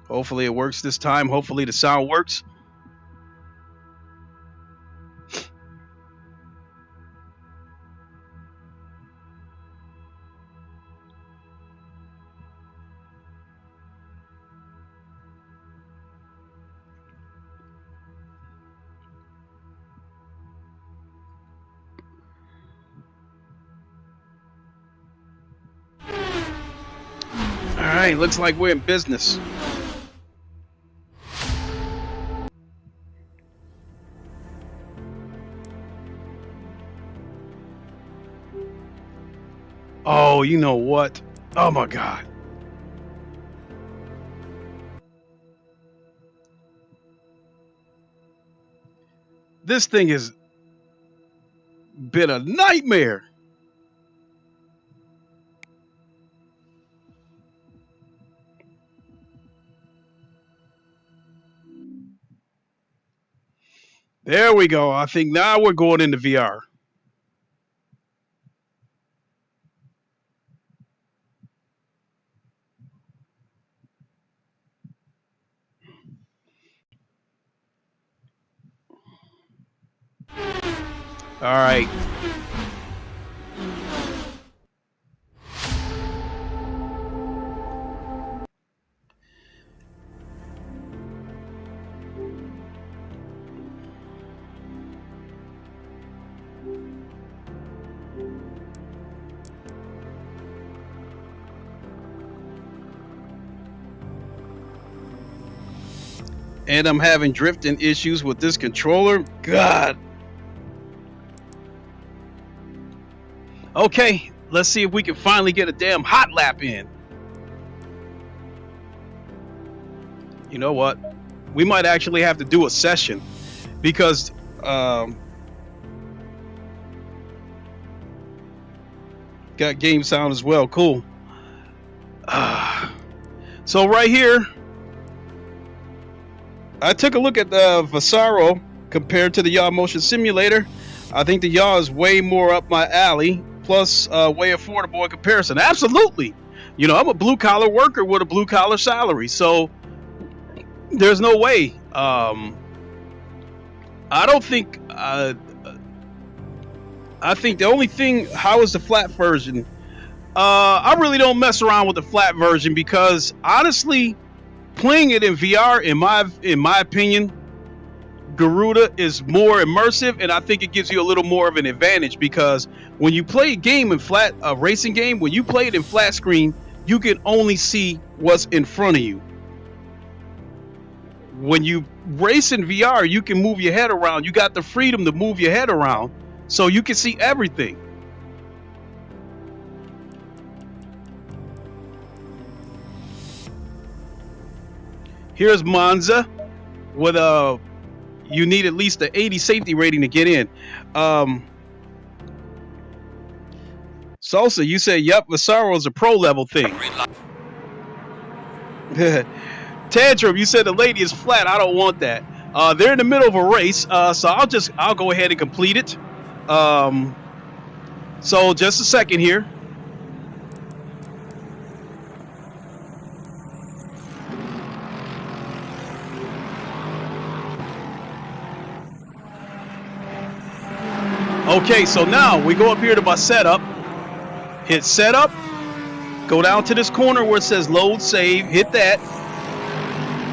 Hopefully it works this time. Hopefully the sound works. All right, looks like we're in business. Oh, you know what? Oh my God. This thing has been a nightmare. There we go. I think now we're going into VR. All right. And I'm having drifting issues with this controller. God. Okay, let's see if we can finally get a damn hot lap in. You know what? We might actually have to do a session because got game sound as well. Cool. So right here, I took a look at the Vasaro compared to the yaw motion simulator. I think the yaw is way more up my alley, plus way affordable in comparison. Absolutely. You know, I'm a blue collar worker with a blue collar salary, so there's no way. I don't think. I think the only thing. How is the flat version? I really don't mess around with the flat version because honestly, playing it in VR, in my opinion, Garuda is more immersive, and I think it gives you a little more of an advantage because when you play a game in a racing game, when you play it in flat screen, you can only see what's in front of you. When you race in VR, you can move your head around. You got the freedom to move your head around, so you can see everything. Here's Monza with you need at least an 80 safety rating to get in. Salsa, you said, yep, Vasaro is a pro level thing. Tantrum, you said the lady is flat. I don't want that. They're in the middle of a race, so I'll go ahead and complete it. So just a second here. Okay, so now we go up here to my setup. Hit setup. Go down to this corner where it says load save. Hit that.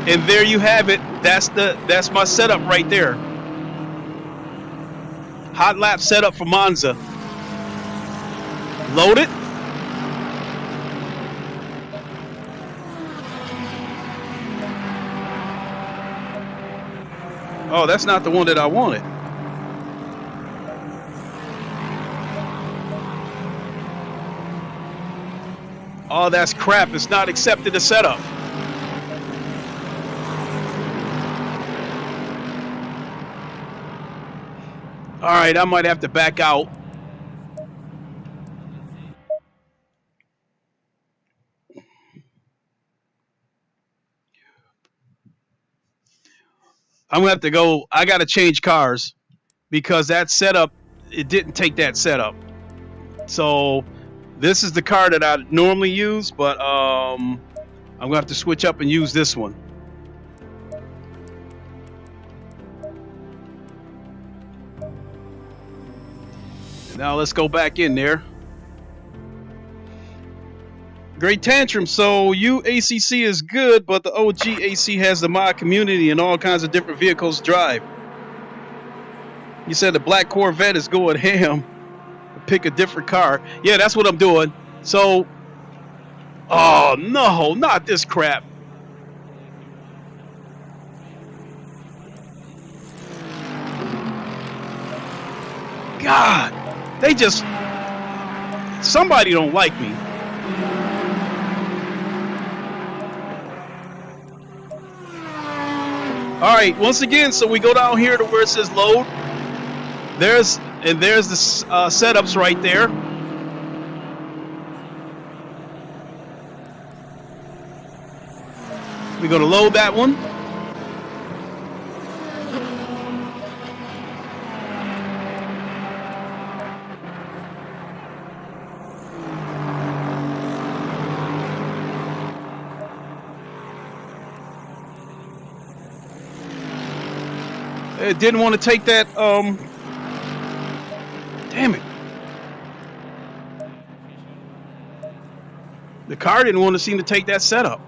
And there you have it. That's my setup right there. Hot lap setup for Monza. Load it. Oh, that's not the one that I wanted. Oh, that's crap. It's not accepted the setup. All right, I might have to back out. I'm going to have to go. I got to change cars because that setup, it didn't take that setup. So this is the car that I normally use, but I'm going to have to switch up and use this one. Now let's go back in there. Great tantrum. So ACC is good, but the OG AC has the mod community and all kinds of different vehicles to drive. You said the black Corvette is going ham. Pick a different car. Yeah, that's what I'm doing. So, oh no, not this crap. God. Somebody don't like me. All right, once again, so we go down here to where it says load. There's the setups right there. We're going to load that one. It didn't want to take that, damn it. The car didn't want to seem to take that setup.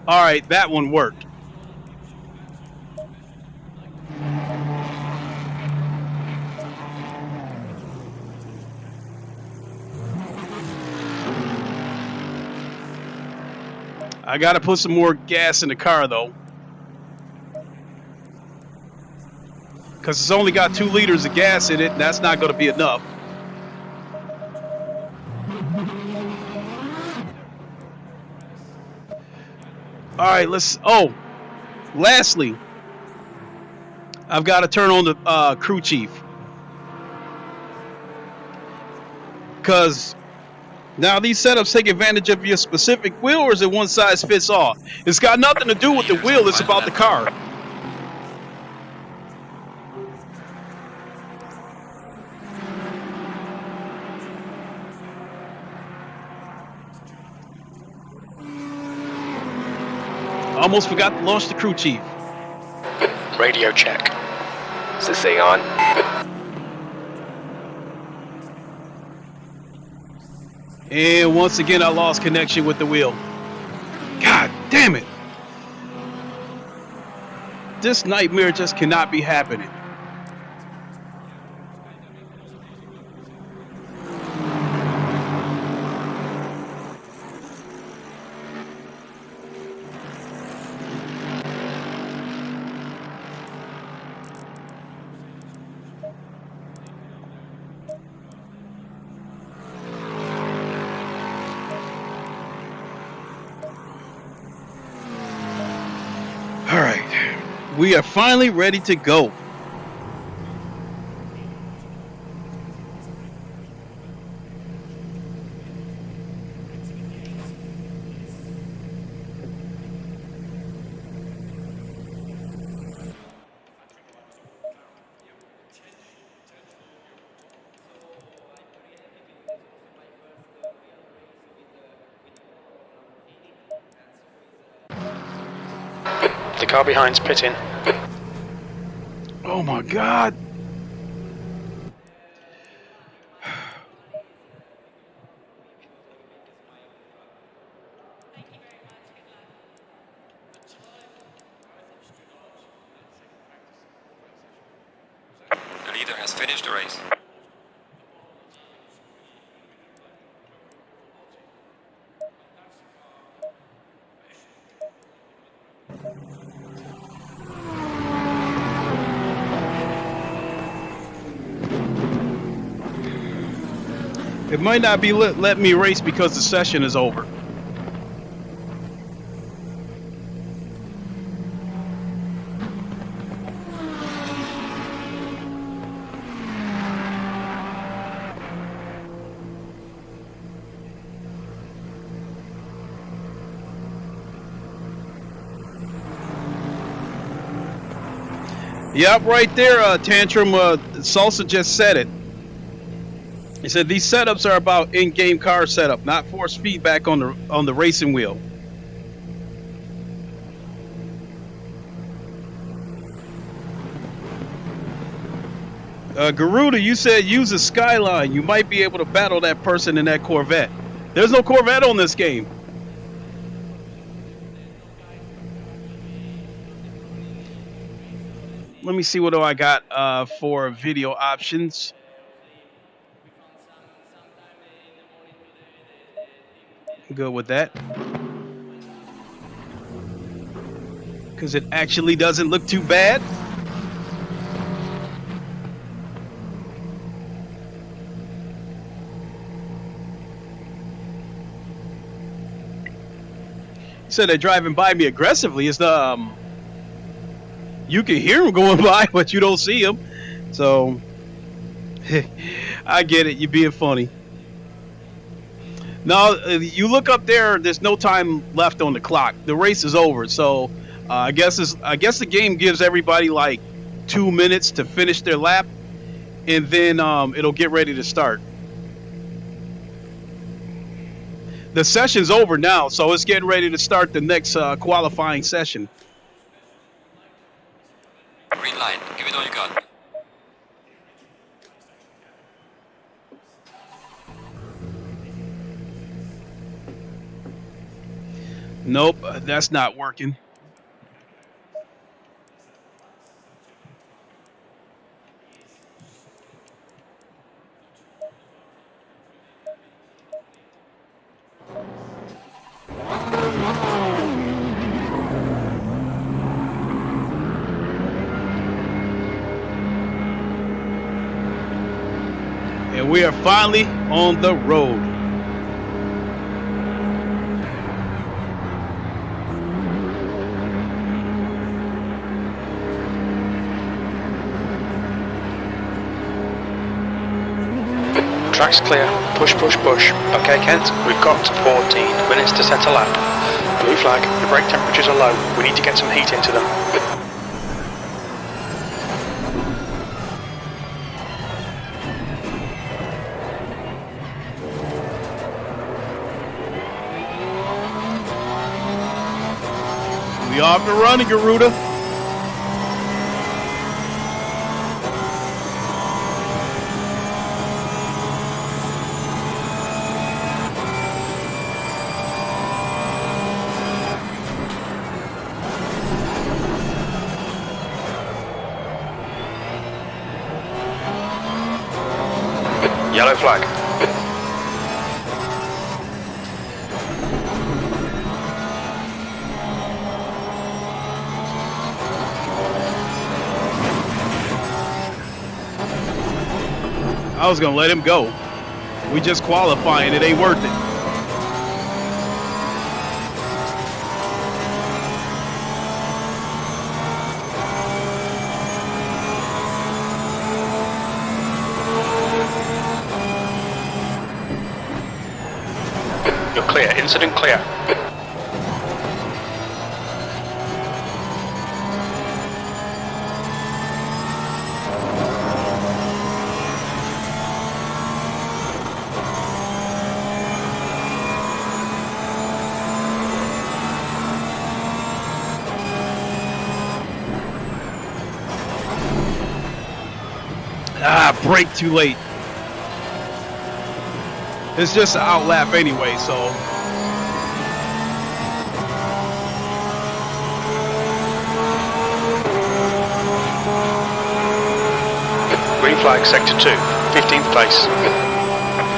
All right, that one worked. I gotta put some more gas in the car though, because it's only got 2 liters of gas in it, and that's not gonna be enough. All right, lastly, I've got to turn on the crew chief, because now these setups take advantage of your specific wheel, or is it one size fits all? It's got nothing to do with the wheel, it's about the car. Almost forgot to launch the crew chief. Radio check. Is this thing on? And once again, I lost connection with the wheel. God damn it. This nightmare just cannot be happening. We are finally ready to go. The car behind's pitting. Oh my God. The leader has finished the race. It might not be let me race because the session is over. Yep, right there, Tantrum. Salsa just said it. He said these setups are about in-game car setup, not force feedback on the racing wheel. Garuda, you said use a Skyline. You might be able to battle that person in that Corvette. There's no Corvette on this game. Let me see what do I got for video options. Good with that. Because it actually doesn't look too bad. So they're driving by me aggressively. It's the you can hear them going by, but you don't see them. So I get it. You're being funny. Now you look up there. There's no time left on the clock. The race is over. So I guess the game gives everybody like 2 minutes to finish their lap, and then it'll get ready to start. The session's over now, so it's getting ready to start the next qualifying session. Green light, give it all you got. Nope, that's not working. And we are finally on the road. Track's clear. Push, push, push. Okay, Kent, we've got 14 minutes to set a lap. Blue flag, the brake temperatures are low. We need to get some heat into them. We off and running, Garuda. Yellow flag. I was gonna let him go. We just qualifying. It ain't worth it. You're clear. Incident clear. Brake too late. It's just an outlap anyway, so. Green flag, sector 2, 15th place.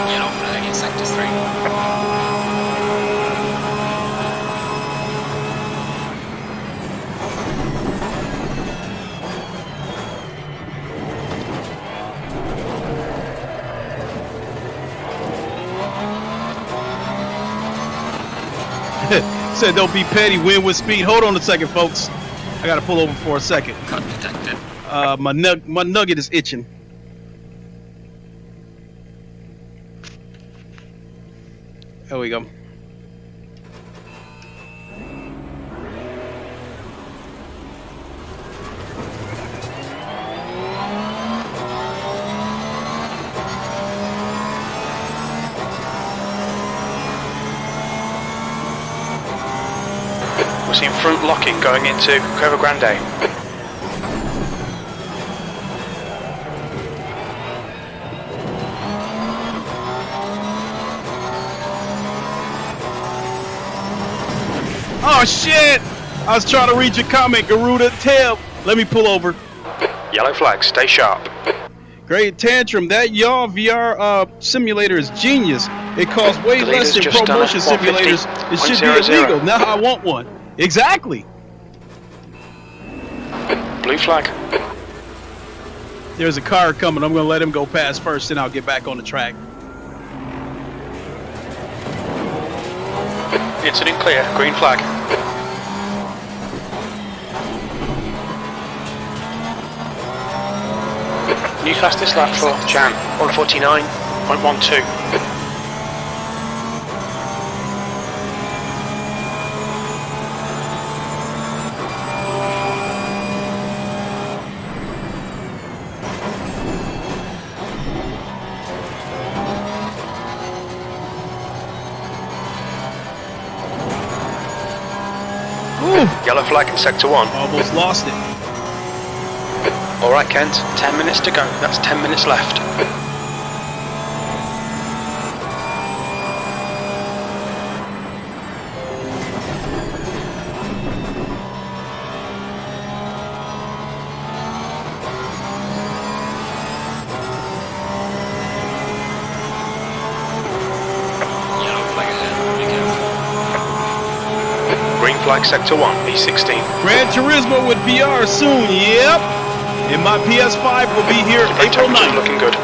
Yellow flag in sector 3. Said don't be petty, win with speed. Hold on a second, folks. I gotta pull over for a second. Cut detected. My nugget is itching. There we go. We're seeing front locking going into Cueva Grande. Oh shit! I was trying to read your comment, Garuda. Tail. Let me pull over. Yellow flag, stay sharp. Great tantrum. That yaw VR simulator is genius. It costs way The less leader's than just done ProMotion it, simulators. It should be 150.00. illegal. Now I want one. Exactly. Blue flag. There's a car coming. I'm going to let him go past first, then I'll get back on the track. Incident clear, green flag. New fastest lap for Jan, 149.12. Ooh, Yellow flag in sector 1. almost lost it. Alright Kent, 10 minutes to go. That's 10 minutes left. Yellow flag ahead. Be careful. Green flag sector 1, B16. Gran Turismo with VR soon. Yep. And my PS5 will be here Brake April temperature's 9th. looking good.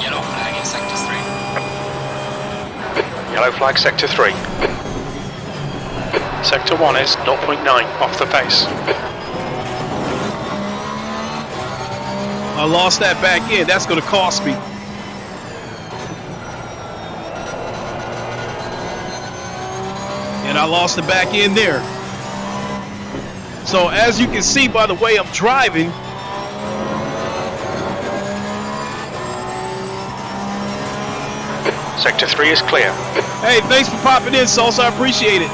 Yellow flag in sector 3. Yellow flag sector 3. Sector 1 is 0.9 off the pace. I lost that back end. That's going to cost me. And I lost the back end there. So as you can see by the way I'm driving, Sector 3 is clear. hey, thanks for popping in, Sauce. I appreciate it.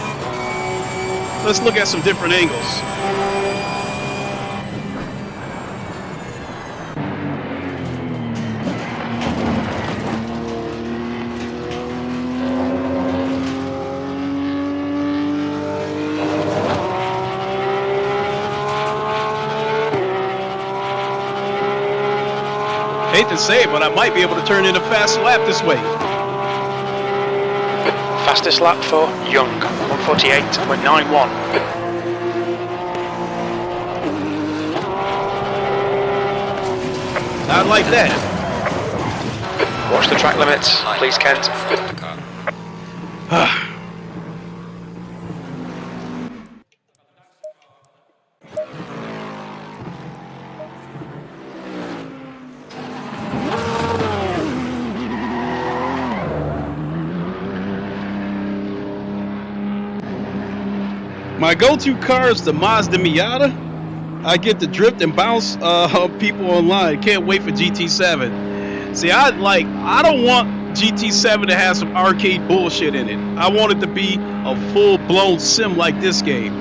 Let's look at some different angles. Hate to say it, but I might be able to turn in a fast lap this way. Fastest lap for Young, 148.91. Not like that. Watch the track limits, please Kent. Front of the car. My go-to car is the Mazda Miata. I get to drift and bounce people online. Can't wait for GT7. See, I don't want GT7 to have some arcade bullshit in it. I want it to be a full-blown sim like this game.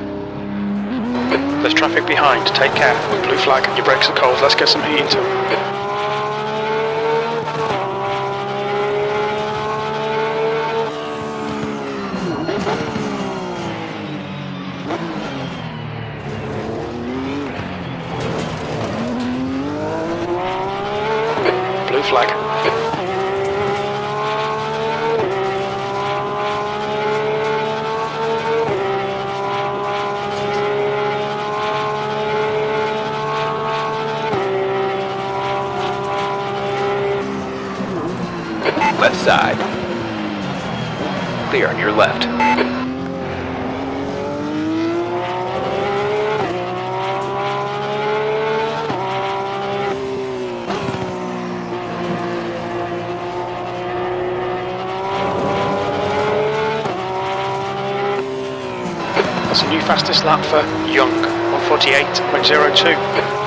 There's traffic behind. Take care. Blue flag. Your brakes are cold. Let's get some heat into them. Blue flag. Left side. Clear on your left. That's a new fastest lap for Young, 148.02.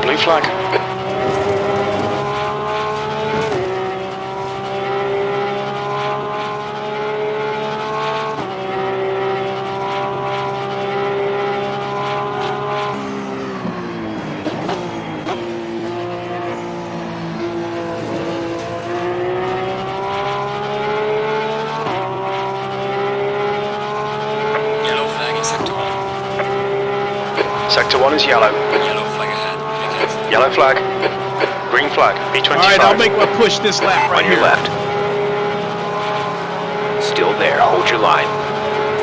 Blue flag. Yellow flag in sector 1. Sector 1 is yellow. Yellow flag ahead. Be careful. Yellow flag. Green flag. B25. Alright, I'll make my push this lap right On your here. left. Still there. Hold your line.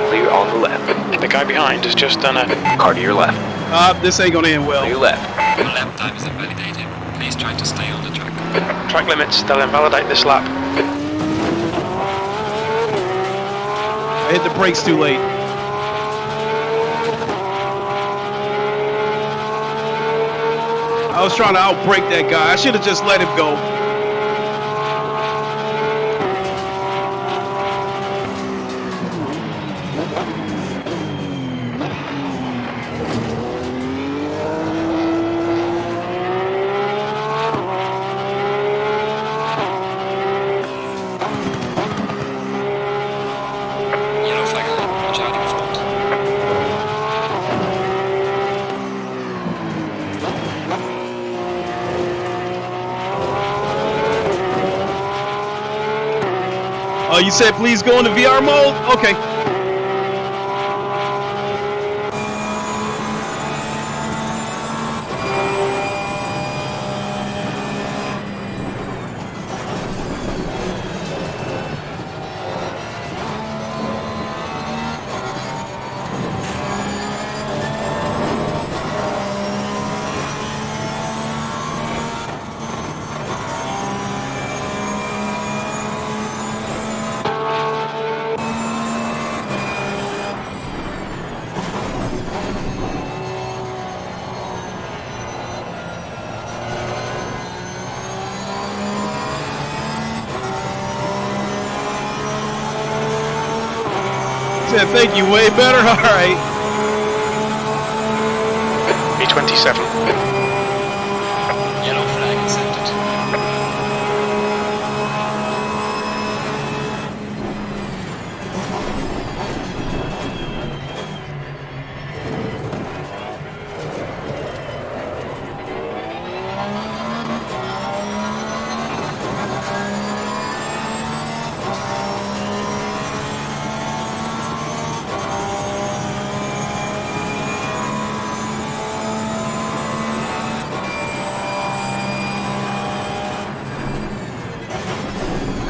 Clear on the left. The guy behind has just done a... Car to your left. This ain't gonna end On your well. left. Your lap time is invalidated. Please try to stay on the track. Track limits. They'll invalidate this lap. I hit the brakes too late. I was trying to outbrake that guy. I should have just let him go. Yellow flag ahead. Watch out in front. Oh, you said please go into VR mode? Okay. Said thank you, way better. All right. B27. Yellow flag in sector 2.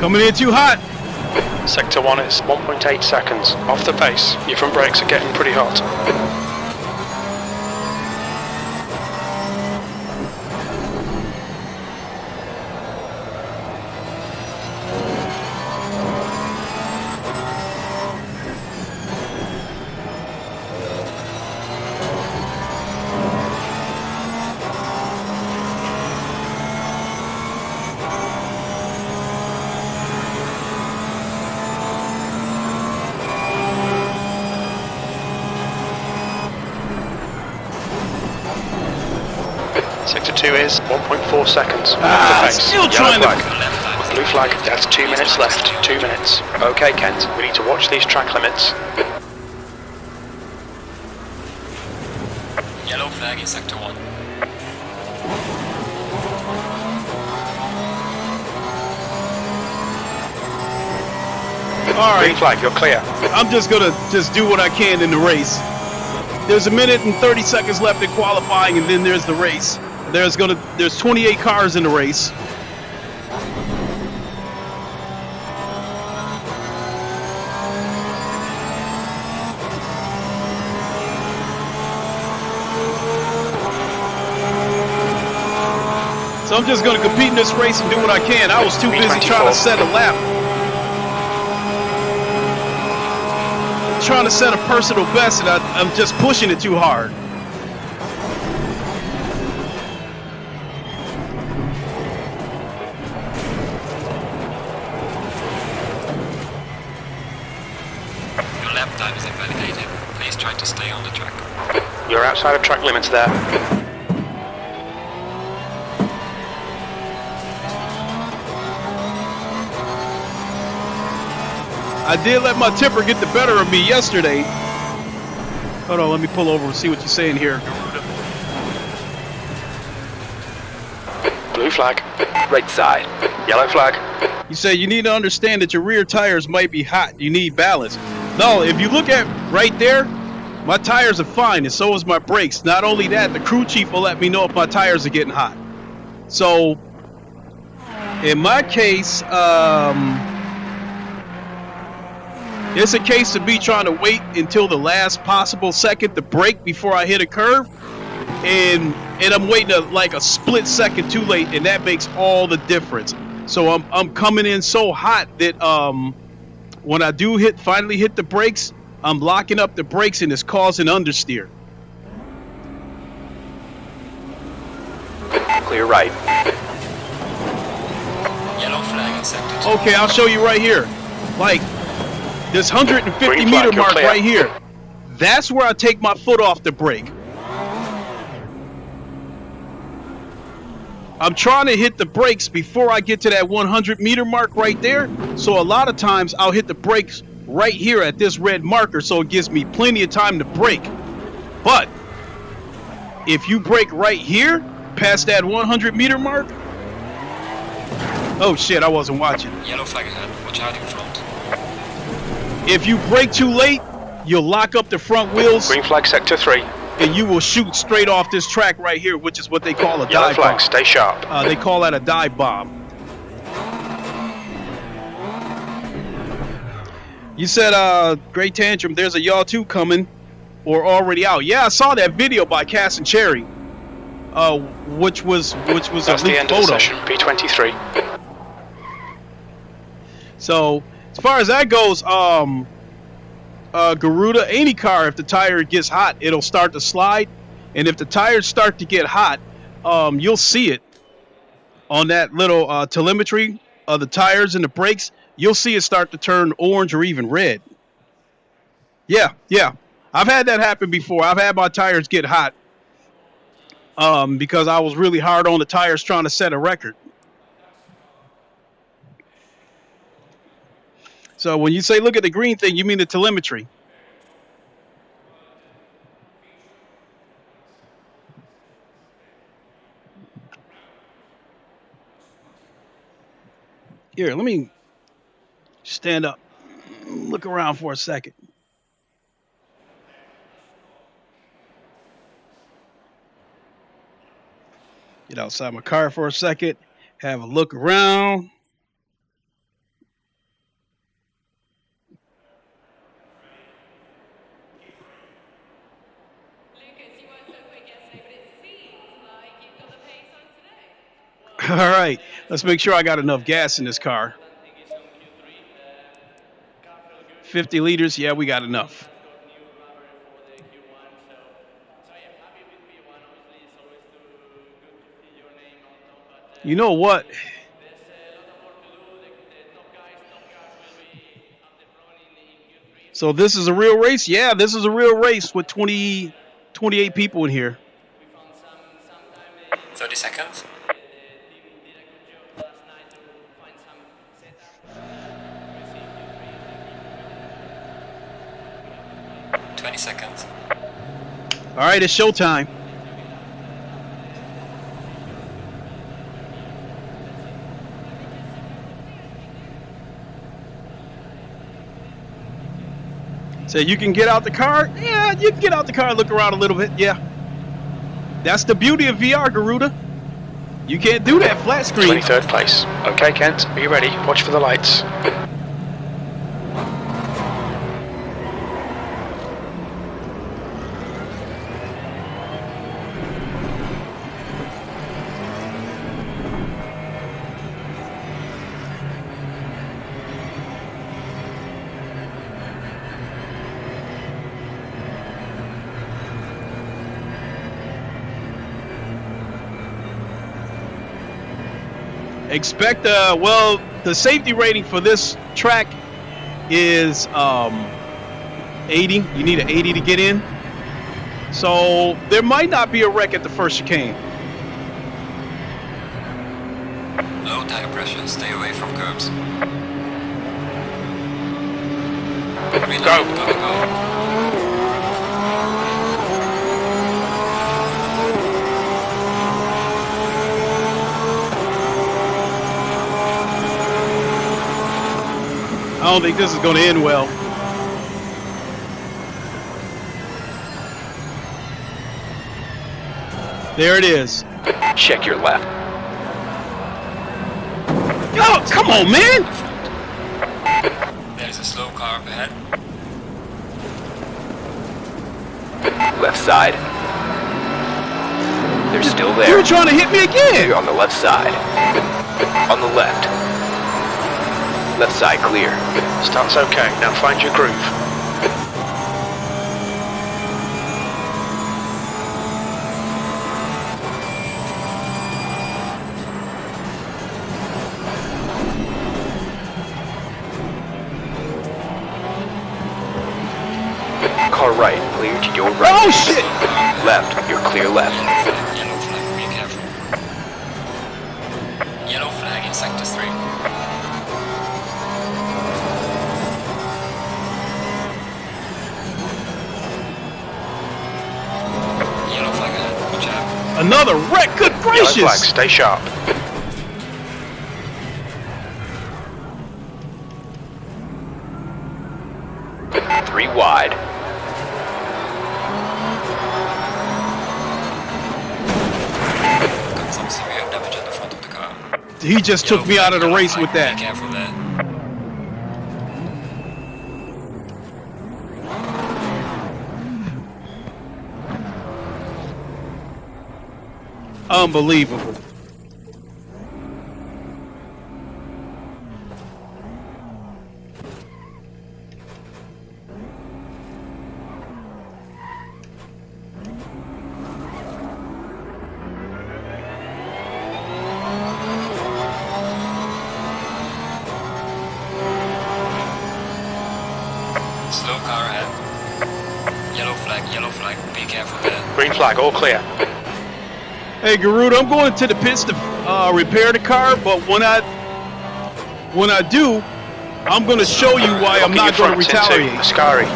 Coming in too hot. Sector 1 is 1.8 seconds. Off the pace. Your front brakes are getting pretty hot. sector 2 is 1.4 seconds. Still Yellow trying flag. to. Blue flag, that's 2 minutes left. 2 minutes. Okay, Kent, we need to watch these track limits. Yellow flag in sector 1. All Green right, flag, you're clear. I'm just gonna do what I can in the race. There's 1 minute and 30 seconds left in qualifying, and then there's the race. There's 28 cars in the race. So I'm just going to compete in this race and do what I can. I was too busy trying to set a lap. Trying to set a personal best, and I'm just pushing it too hard. Your lap time is invalidated. Please try to stay on the track. You're outside of track limits there. I did let my temper get the better of me yesterday. Hold on, let me pull over and see what you're saying here. Blue flag. Right side. Yellow flag. You say you need to understand that your rear tires might be hot. You need balance. No, if you look at right there, my tires are fine, and so is my brakes. Not only that, the crew chief will let me know if my tires are getting hot. So, in my case, it's a case of me trying to wait until the last possible second to brake before I hit a curve, and I'm waiting like a split second too late, and that makes all the difference. So I'm coming in so hot that when I do finally hit the brakes, I'm locking up the brakes and it's causing understeer. Clear right. Yellow flag in sector 2. Okay, I'll show you right here. Like this 150 Green flag, meter you're mark clear. right here. That's where I take my foot off the brake. I'm trying to hit the brakes before I get to that 100 meter mark right there. So a lot of times I'll hit the brakes right here at this red marker, so it gives me plenty of time to brake. But if you brake right here past that 100 meter mark, oh shit, I wasn't watching. Yellow flag ahead. Watch out in front. If you brake too late, you'll lock up the front wheels Green flag, sector 3. and you will shoot straight off this track right here, which is what they call a Yellow dive flag, bomb. stay sharp. They call that a dive bomb. You said, Great Tantrum, there's a Yaw 2 coming or already out. Yeah, I saw that video by Cass and Cherry, which was That's a the leaked end of the photo. session. P23. So as far as that goes, Garuda, any car, if the tire gets hot, it'll start to slide, and if the tires start to get hot, you'll see it on that little telemetry of the tires and the brakes. You'll see it start to turn orange or even red. Yeah, I've had that happen before. I've had my tires get hot because I was really hard on the tires trying to set a record. So when you say look at the green thing, you mean the telemetry. Here, let me stand up. Look around for a second. Get outside my car for a second. Have a look around. All right, let's make sure I got enough gas in this car. 50 liters, yeah, we got enough. You know what? So this is a real race? Yeah, this is a real race with 28 people in here. 30 30 seconds. Seconds. All right, it's showtime. So you can get out the car? Yeah, you can get out the car and look around a little bit. Yeah. That's the beauty of VR, Garuda. You can't do that flat screen. 23rd place. Okay, Kent, are you ready? Watch for the lights. Expect well, the safety rating for this track is 80. You need an 80 to get in. So there might not be a wreck at the first chicane. Low tire pressure, stay away from curbs. Green light, go. I don't think this is going to end well. There it is. Check your left. Oh, come on, man! There's a slow car up ahead. Left side. They're still there. You were trying to hit me again! You're on the left side. On the left. Left side clear. Start's okay. Now find your groove. Car right, clear to your right. Oh, shit! Left, you're clear left. Yellow flag, be careful. Yellow flag in sector 3. Yellow flag ahead, watch out. Another wreck, good Yellow gracious! flag, stay sharp. Three wide. We've got some severe damage at the front of the car. He just took me out of the Yellow race flag, with that. Be careful there. Unbelievable. Slow car ahead. Yellow flag, be careful there. Green flag, all clear. Hey, Garuda, I'm going to the pits to repair the car, but when I do, I'm going to show you why I'm not going to retaliate. Ascari.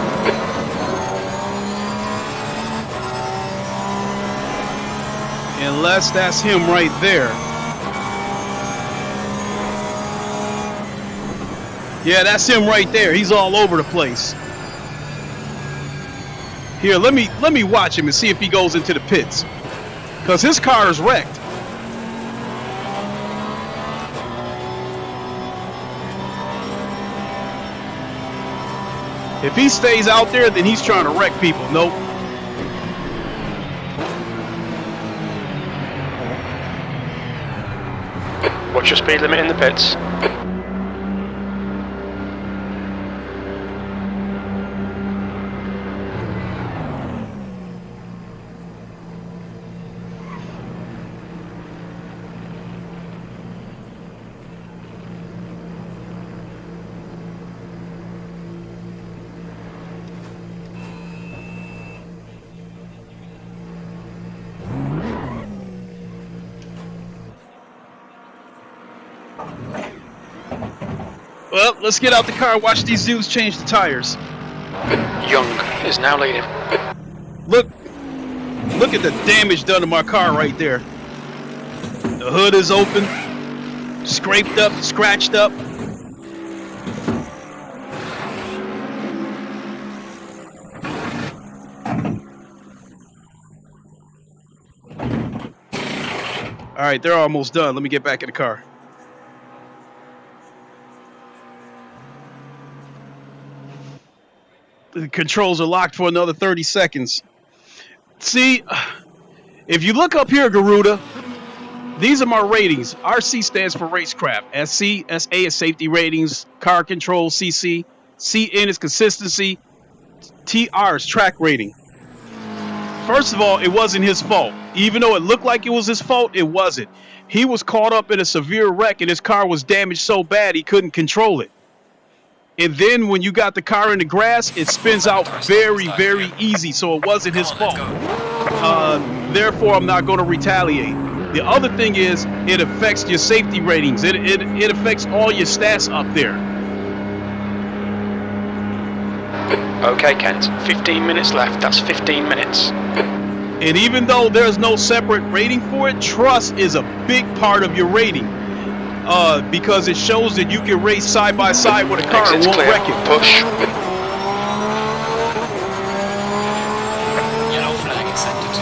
Unless that's him right there. Yeah, that's him right there. He's all over the place. Here, let me watch him and see if he goes into the pits. Because his car is wrecked. If he stays out there, then he's trying to wreck people. Nope. What's your speed limit in the pits? Well, let's get out the car and watch these dudes change the tires. Young is now leading. Look at the damage done to my car right there. The hood is open, scraped up, scratched up. All right, they're almost done. Let me get back in the car. The controls are locked for another 30 seconds. See, if you look up here, Garuda, these are my ratings. RC stands for racecraft. SC, SA is safety ratings. Car control, CC. CN is consistency. TR is track rating. First of all, it wasn't his fault. Even though it looked like it was his fault, it wasn't. He was caught up in a severe wreck and his car was damaged so bad he couldn't control it. And then when you got the car in the grass, it spins out very, very easy. So it wasn't his fault. Therefore, I'm not going to retaliate. The other thing is, it affects your safety ratings. It affects all your stats up there. Okay, Kent. 15 minutes left. That's 15 minutes. And even though there's no separate rating for it, trust is a big part of your rating. Because it shows that you can race side by side with a car and won't wreck it. Push. Yellow flag accepted.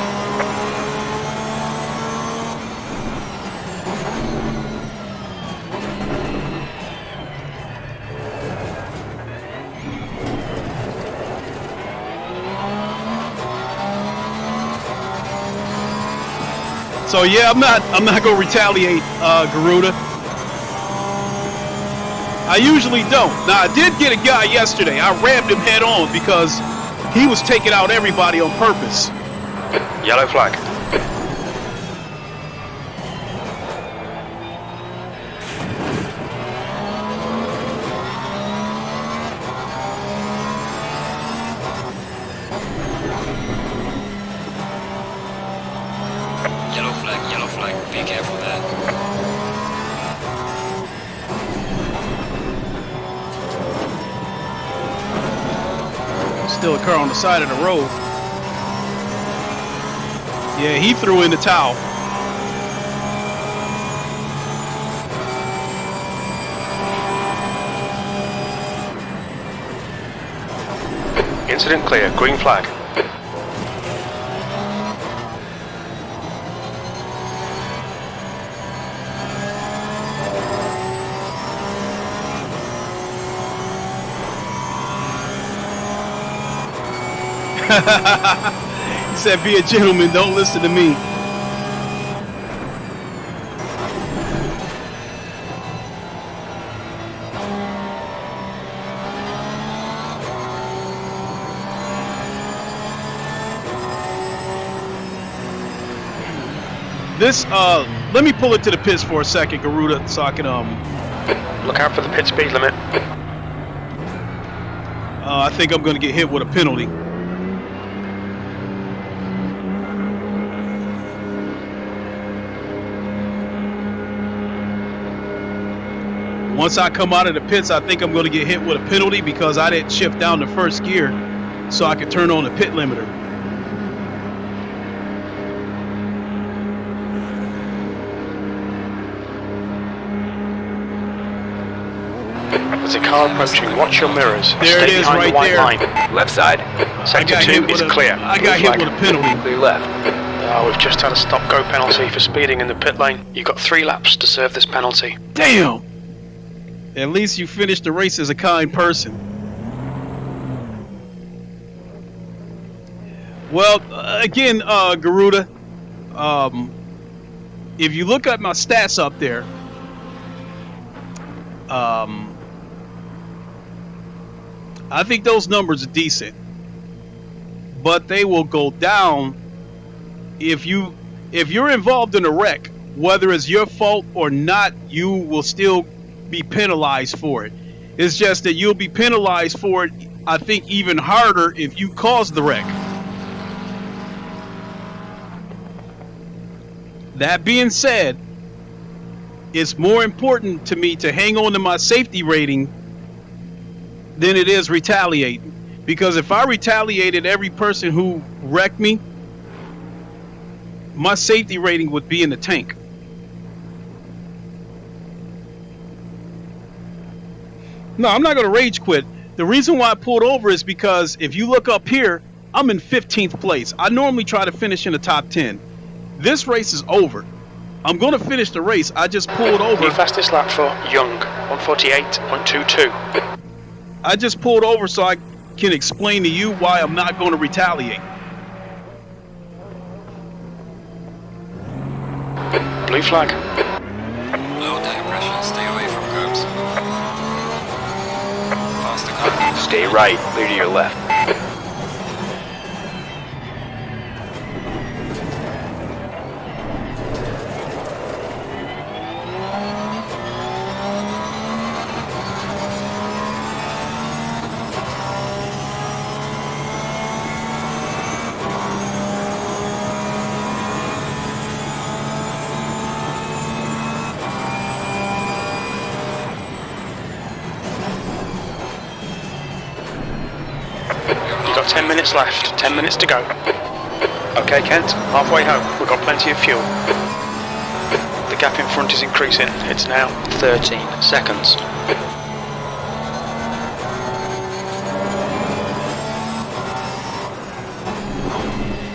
So yeah, I'm not gonna retaliate, Garuda. I usually don't. Now I did get a guy yesterday. I rammed him head on because he was taking out everybody on purpose. Yellow flag. Yellow flag. Be careful there. Still a car on the side of the road. Yeah, he threw in the towel. Incident clear. Green flag. He said, be a gentleman, don't listen to me. Let me pull it to the pits for a second, Garuda, so I can, Look out for the pit speed limit. I think I'm gonna get hit with a penalty. Once I come out of the pits, I think I'm going to get hit with a penalty because I didn't shift down the first gear so I could turn on the pit limiter. There's a car approaching. Watch your mirrors. There it is, right there. Left side. Sector 2 is clear. I got hit with a penalty. Clear left. We've just had a stop-go penalty for speeding in the pit lane. You've got 3 laps to serve this penalty. Damn! At least you finished the race as a kind person. Well, again, Garuda, if you look at my stats up there, I think those numbers are decent, but they will go down if you're involved in a wreck, whether it's your fault or not. You will still be penalized for it. It's just that you'll be penalized for it, I think, even harder if you caused the wreck. That being said, it's more important to me to hang on to my safety rating than it is retaliating. Because if I retaliated every person who wrecked me, my safety rating would be in the tank. No, I'm not going to rage quit. The reason why I pulled over is because if you look up here, I'm in 15th place. I normally try to finish in the top 10. This race is over. I'm going to finish the race. I just pulled over. New fastest lap for Young, 148.22. I just pulled over so I can explain to you why I'm not going to retaliate. Blue flag. Low tire pressure, stay away from curbs. Faster car. Stay right, clear to your left. You've got 10 minutes left, 10 minutes to go. Okay, Kent, halfway home. We've got plenty of fuel. The gap in front is increasing. It's now 13 seconds.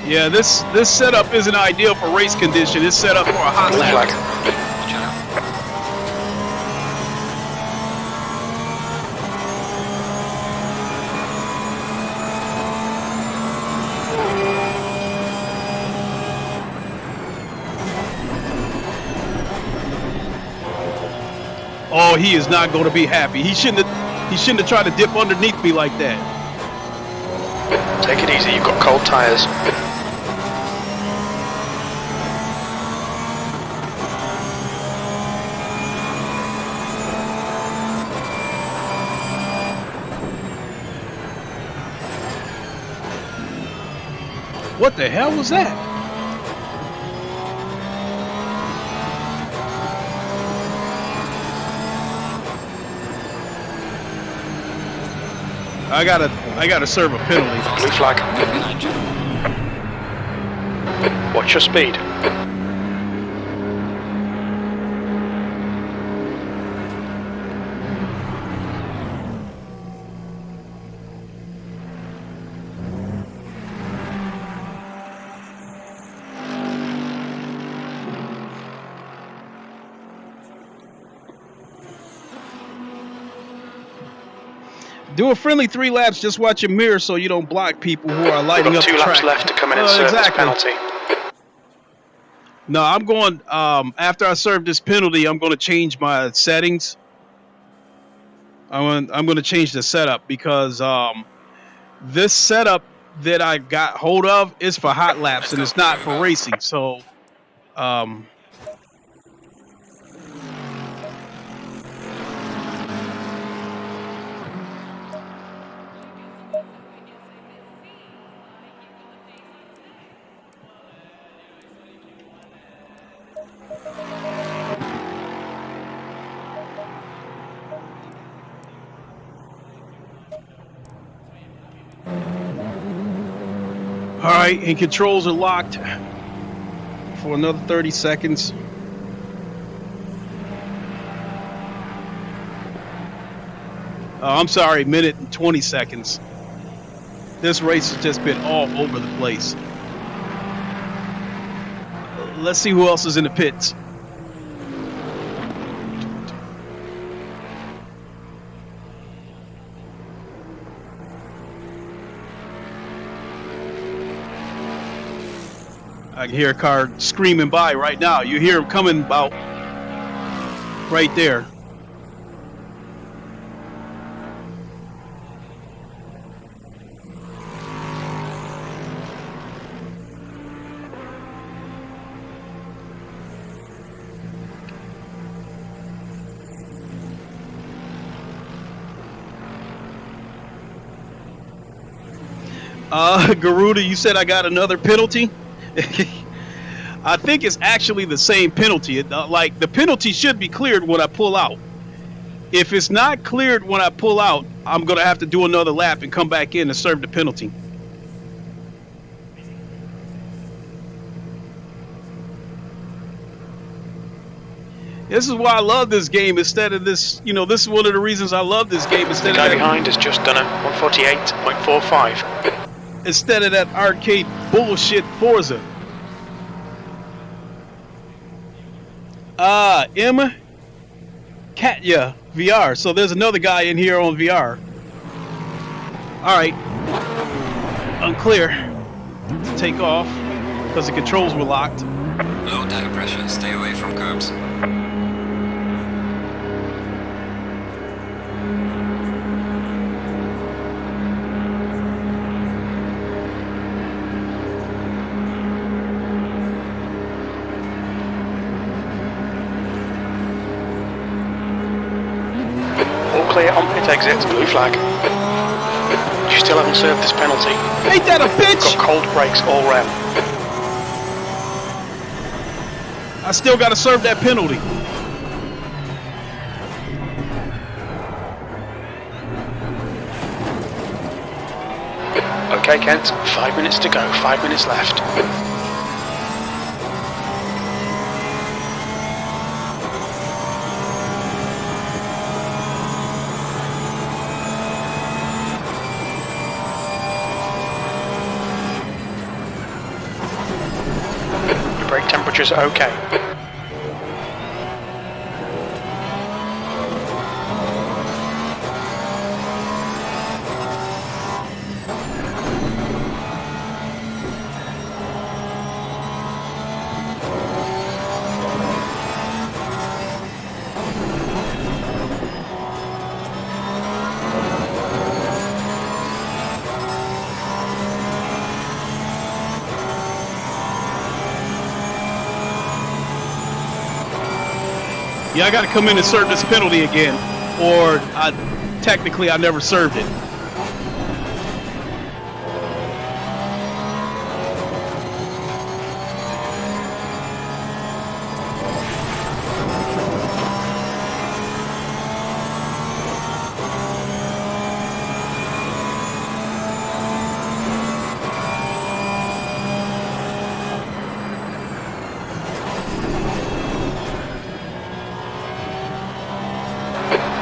Yeah, this setup isn't ideal for race condition. It's set up for a hot Blue lap. flag. Watch out. Oh, he is not going to be happy. He shouldn't have tried to dip underneath me like that. Take it easy, you've got cold tyres. What the hell was that? I gotta serve a penalty. Blue flag. Behind you. Watch your speed. Do a friendly 3 laps. Just watch your mirror so you don't block people who are We've lighting got up 2 the laps track. left to come in and serve this penalty. No, I'm going. After I serve this penalty, I'm going to change my settings. I'm going to change the setup because this setup that I got hold of is for hot laps and it's not for racing. So, all right, and controls are locked for another 30 seconds. I'm sorry, minute and 20 seconds. This race has just been all over the place. Let's see who else is in the pits. I can hear a car screaming by right now. You hear him coming about right there. Garuda, you said I got another penalty? I think it's actually the same penalty. Like, the penalty should be cleared when I pull out. If it's not cleared when I pull out, I'm going to have to do another lap and come back in and serve the penalty. This is why I love this game instead of this, you know, this is one of the reasons I love this game instead The guy of that, behind has just done a 148.45. instead of that arcade bullshit Forza. Katya VR. So there's another guy in here on VR. Alright. Unclear to take off because the controls were locked. Low tire pressure, stay away from curbs. All clear on pit exit, blue flag. You still haven't served this penalty. Ain't that a bitch? Got cold brakes all round. I still gotta serve that penalty. Okay, Kent, 5 minutes to go, 5 minutes left. Your brake temperature's okay. Yeah, I gotta come in and serve this penalty again. Or, technically, I never served it.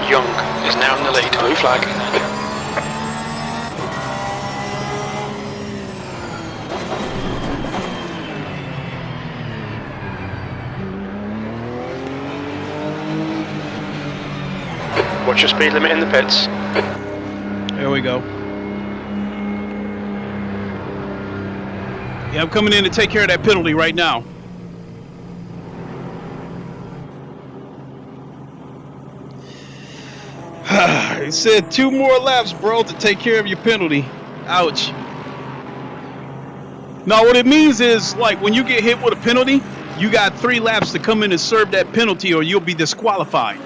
Young is now in the lead, blue flag. Watch your speed limit in the pits. There we go. Yeah, I'm coming in to take care of that penalty right now. It said 2 more laps, bro, to take care of your penalty. Ouch. Now, what it means is, like, when you get hit with a penalty, you got 3 laps to come in and serve that penalty or you'll be disqualified.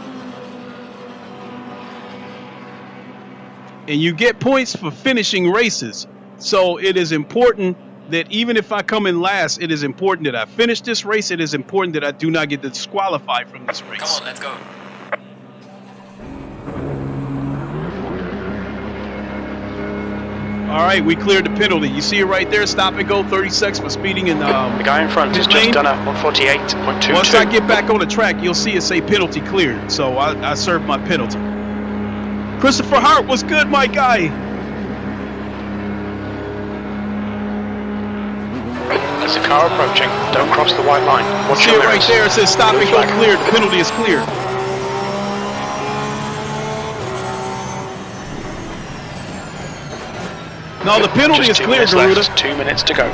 And you get points for finishing races. So it is important that even if I come in last, it is important that I finish this race. It is important that I do not get disqualified from this race. Come on, let's go. All right, we cleared the penalty. You see it right there, stop and go, 30 seconds for speeding in The guy in front has just done a 148.22. Once I get back on the track, you'll see it say penalty cleared. So I served my penalty. Christopher Hart was good, my guy. There's a car approaching. Don't cross the white line. Watch See your it right mirrors. there, it says stop Blue and go flag. cleared. The penalty is cleared. No, the penalty Just is 2 cleared, minutes Garuda. left, 2 minutes to go.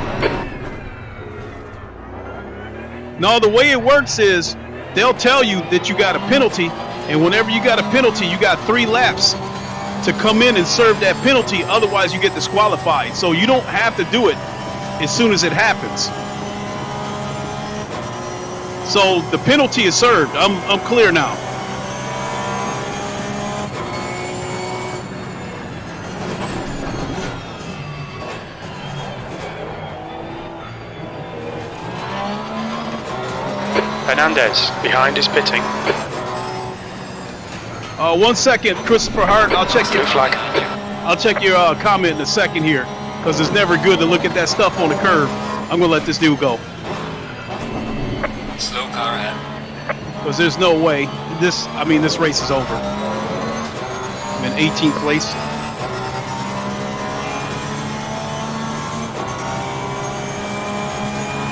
No, the way it works is they'll tell you that you got a penalty, and whenever you got a penalty, you got 3 laps to come in and serve that penalty. Otherwise, you get disqualified. So you don't have to do it as soon as it happens. So the penalty is served. I'm clear now. Hernandez, behind is pitting. 1 second, Christopher Hart. I'll check Blue your flag. I'll check your comment in a second here, because it's never good to look at that stuff on the curve. I'm gonna let this dude go, Slow car ahead. because there's no way this race is over. I'm in 18th place.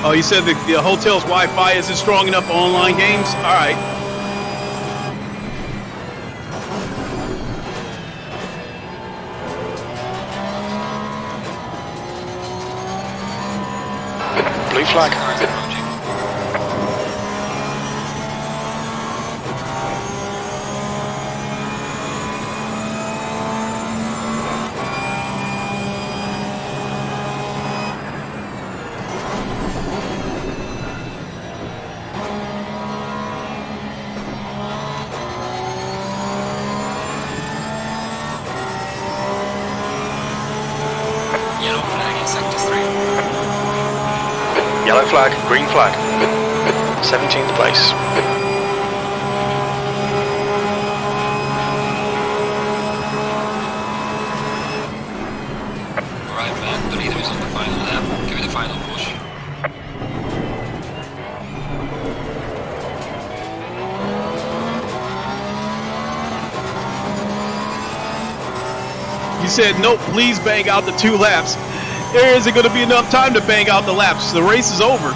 Oh, you said the hotel's Wi-Fi isn't strong enough for online games? All right. Blue flag. Cars approaching. Yellow flag in sector 3. Yellow flag. Green flag. 17th place. Alright man, the leader is on the final lap. Give it a final push. You said, nope, please bang out the 2 laps. There isn't going to be enough time to bang out the laps. The race is over.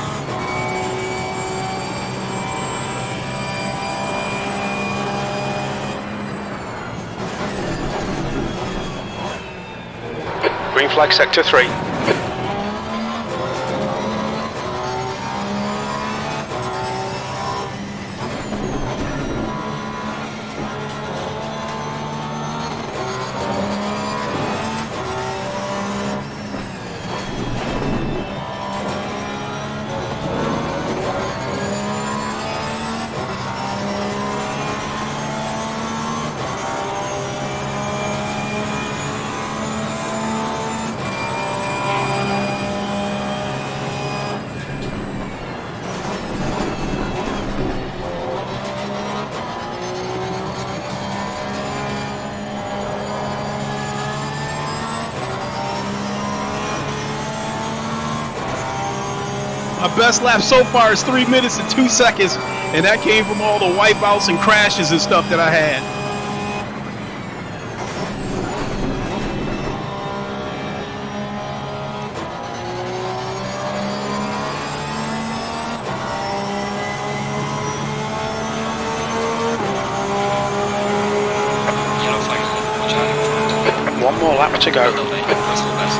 Green flag sector 3. My best lap so far is 3 minutes and 2 seconds, and that came from all the wipeouts and crashes and stuff that I had. Yellow flag ahead. Watch out in front. One more lap to go. Middle lane, Russell West.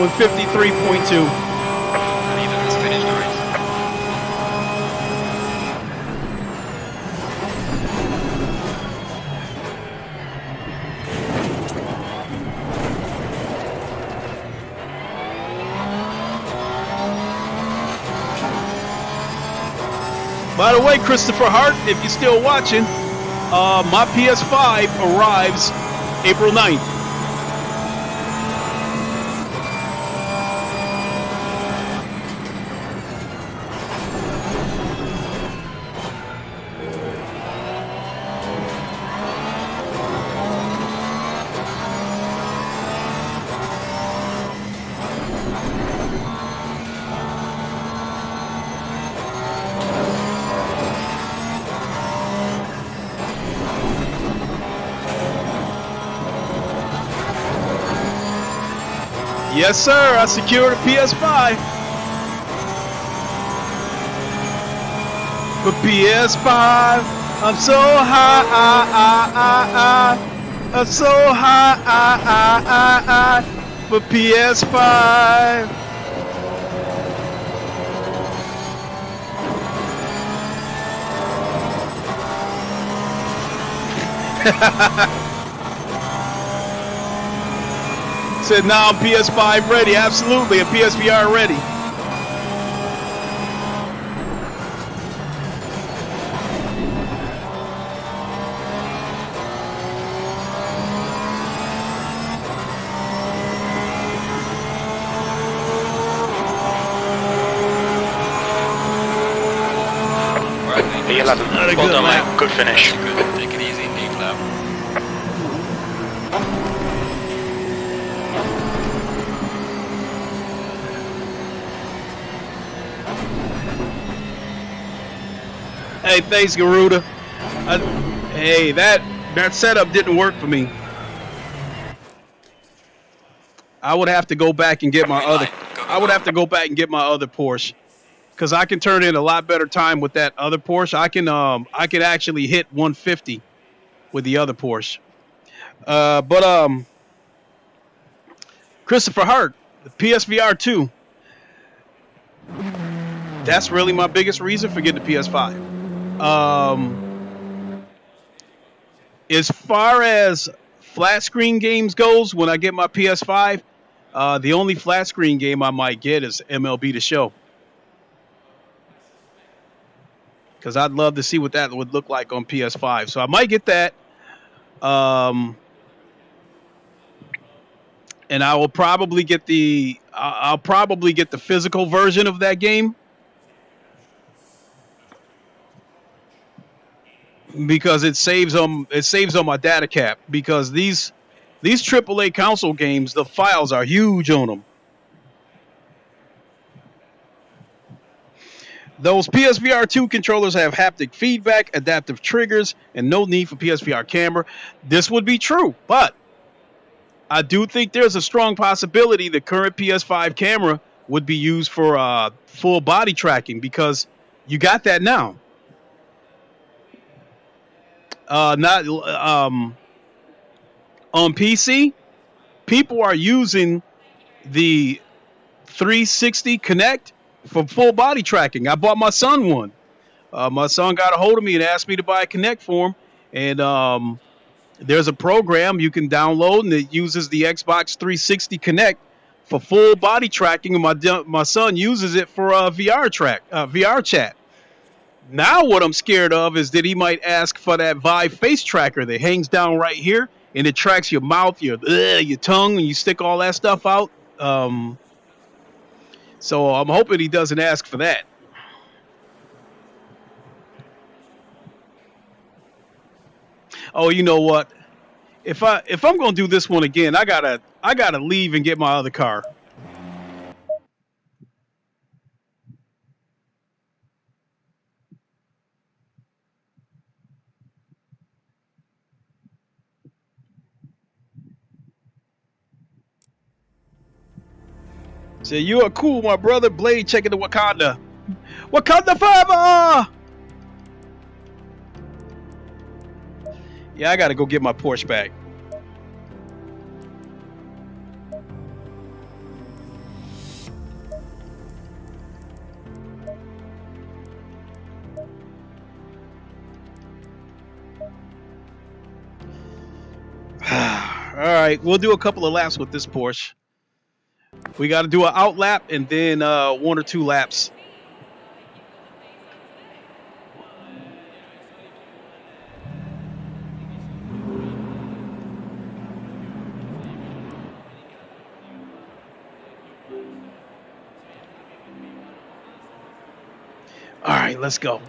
153.2. The leader has finished the race. By the way, Christopher Hart, if you're still watching, my PS5 arrives April 9th. Yes, sir. I secured a PS5. For PS5, I'm so high. I'm so high. For PS5. Said now I'm PS5 ready. Absolutely, a PSVR ready. Alright, mate. P11. Not a Well good done, lap. mate. Good finish. Good. Take Hey, thanks, Garuda. Hey, that setup didn't work for me. I would have to go back and get my other. I would have to go back and get my other Porsche, because I can turn in a lot better time with that other Porsche. I can actually hit 150 with the other Porsche. But Christopher Hart, the PSVR 2. That's really my biggest reason for getting the PS5. As far as flat screen games goes, when I get my PS5, the only flat screen game I might get is MLB The Show, because I'd love to see what that would look like on PS5. So I might get that. And I will probably get I'll probably get the physical version of that game, because it saves on my data cap, because these AAA console games, the files are huge on them. Those PSVR 2 controllers have haptic feedback, adaptive triggers, and no need for PSVR camera. This would be true, but I do think there's a strong possibility the current PS5 camera would be used for full body tracking, because you got that now. Not on PC, people are using the 360 Connect for full body tracking. I bought my son one. My son got a hold of me and asked me to buy a Connect for him, and there's a program you can download, and it uses the Xbox 360 Connect for full body tracking, and my son uses it for VR chat. Now what I'm scared of is that he might ask for that Vive face tracker that hangs down right here, and it tracks your mouth, your tongue, and you stick all that stuff out. So I'm hoping he doesn't ask for that. Oh, you know what? If I'm gonna do this one again, I gotta leave and get my other car. Say, you are cool, my brother. Blade checking the Wakanda. Wakanda forever! Yeah, I gotta go get my Porsche back. All right, we'll do a couple of laps with this Porsche. We got to do an out lap and then 1 or 2 laps. All right, let's go.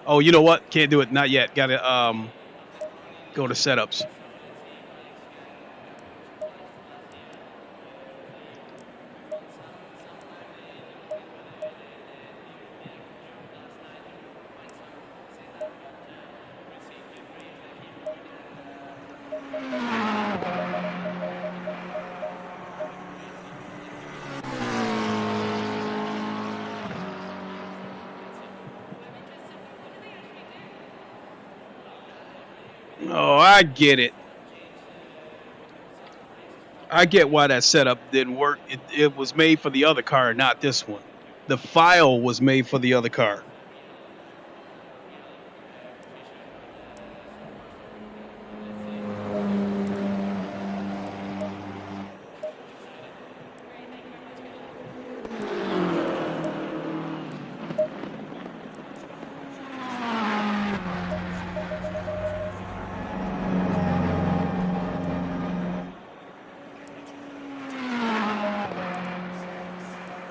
Oh, you know what? Can't do it. Not yet. Got to go to setups. Oh, I get it. I get why that setup didn't work. It was made for the other car, not this one. The file was made for the other car.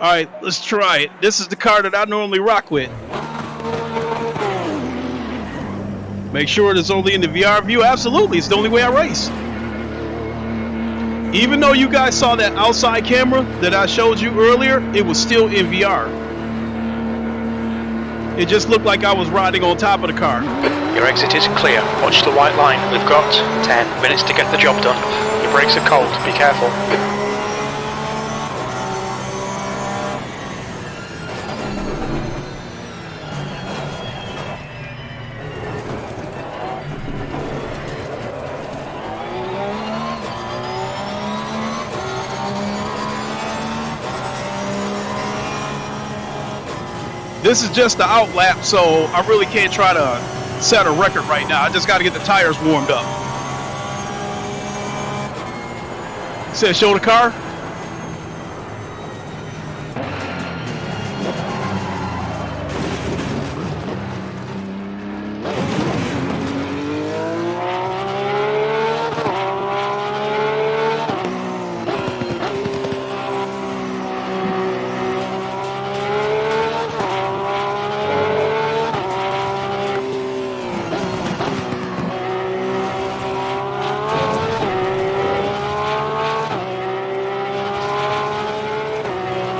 All right, let's try it. This is the car that I normally rock with. Make sure it is only in the VR view. Absolutely, it's the only way I race. Even though you guys saw that outside camera that I showed you earlier, it was still in VR. It just looked like I was riding on top of the car. Your exit is clear. Watch the white line. We've got 10 minutes to get the job done. Your brakes are cold. Be careful. This is just the out lap, so I really can't try to set a record right now. I just got to get the tires warmed up. Said show the car.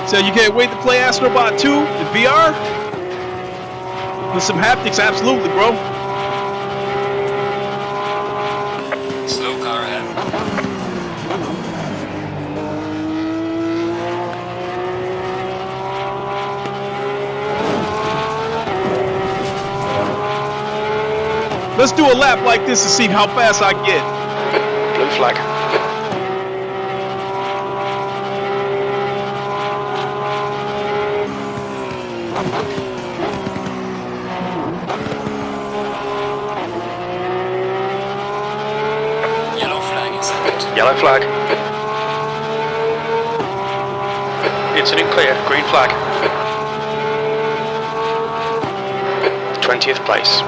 So you can't wait to play Astrobot 2 in VR? With some haptics, absolutely, bro. Slow car ahead. Let's do a lap like this to see how fast I get. Blue flag. Yellow flag accepted. Yellow flag. Incident clear. Green flag. 20th place.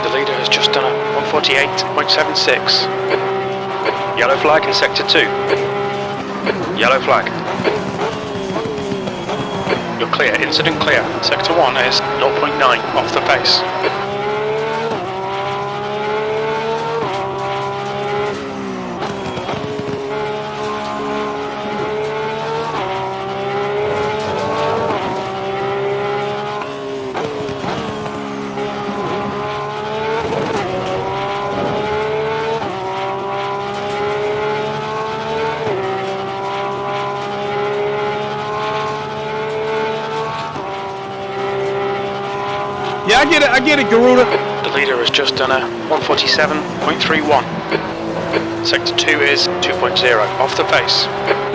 The leader has just done a 148.76. Yellow flag in sector 2. Yellow flag. You're clear. Incident clear. Sector 1 is 0.9 off the pace. Yeah, I get it, Garuda. The leader has just done a 147.31. Sector 2 is 2.0 off the pace.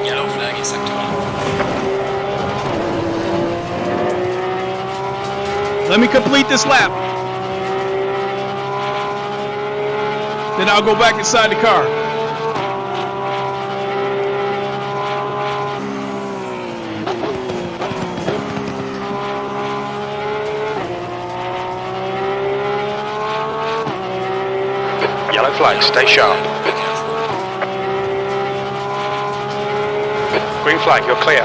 Yellow flag in sector 1. Let me complete this lap. Then I'll go back inside the car. Yellow flag, stay sharp. Be careful. Green flag, you're clear.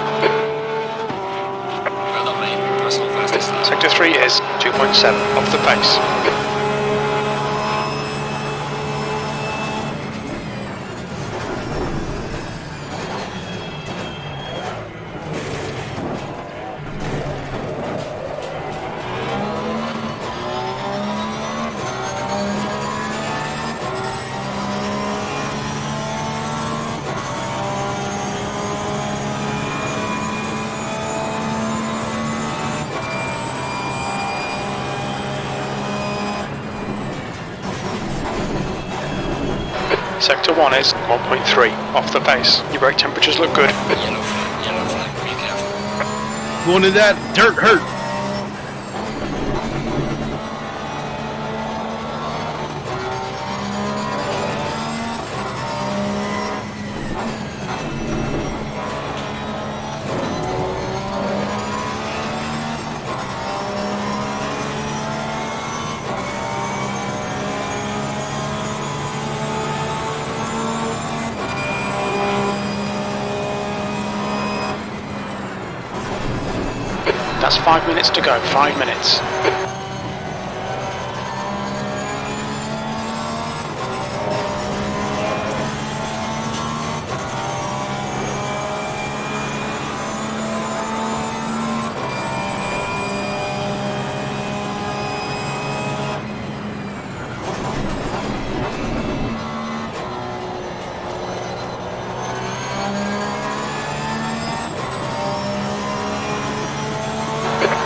Well done, mate. Personal fastest lap. Sector 3 is 2.7 off the pace. Sector 1 is 1.3 off the pace. Your brake temperatures look good. Yellow flag, be careful. Going to that dirt hurt. That's 5 minutes to go, 5 minutes.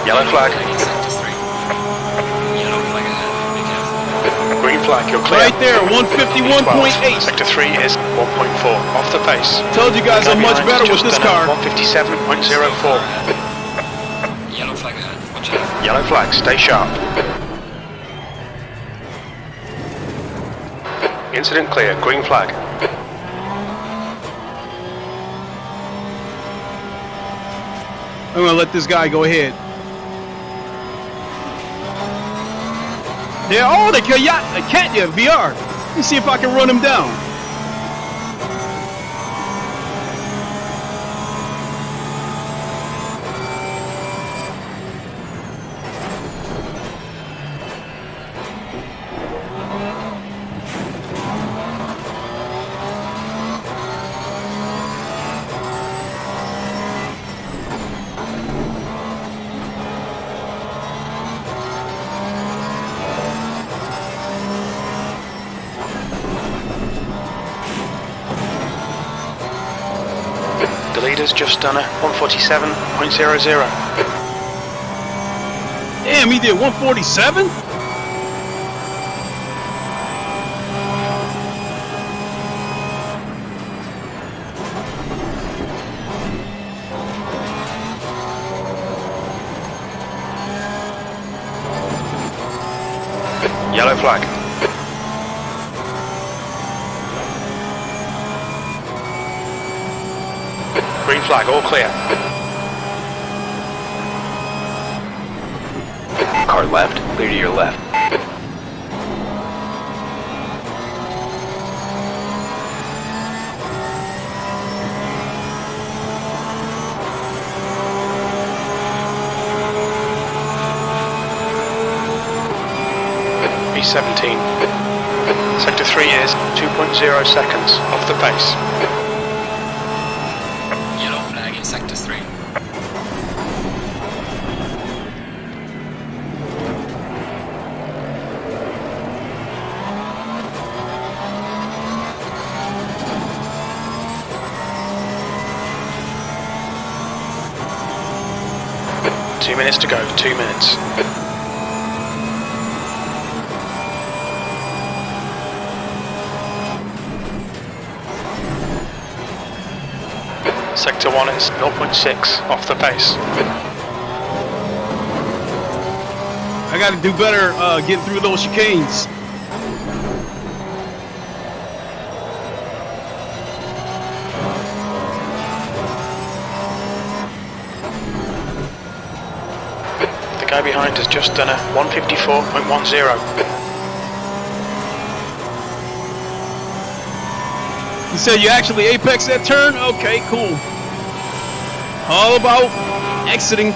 Yellow flag. Sector 3. Yellow flag ahead. Be careful. Green flag, you're clear. Right there, 151.8. Sector 3 is 1.4, off the pace. Told you guys I'm much better with this car. 157.04. Yellow flag ahead. Watch out. Yellow flag, stay sharp. Incident clear, green flag. I'm gonna let this guy go ahead. Yeah, oh, the Katya VR. Let me see if I can run him down. The leader's just done a 147.00. Damn, he did 147? Yellow flag. Green flag, all clear. Car left, clear to your left. B17. Sector 3 is 2.0 seconds, off the pace. Yellow flag in Sector 3. Two minutes to go, 2 minutes. Sector 1 is 0.6, off the pace. I gotta do better getting through those chicanes. The guy behind has just done a 154.10. You said you actually apex that turn? Okay, cool. All about exiting.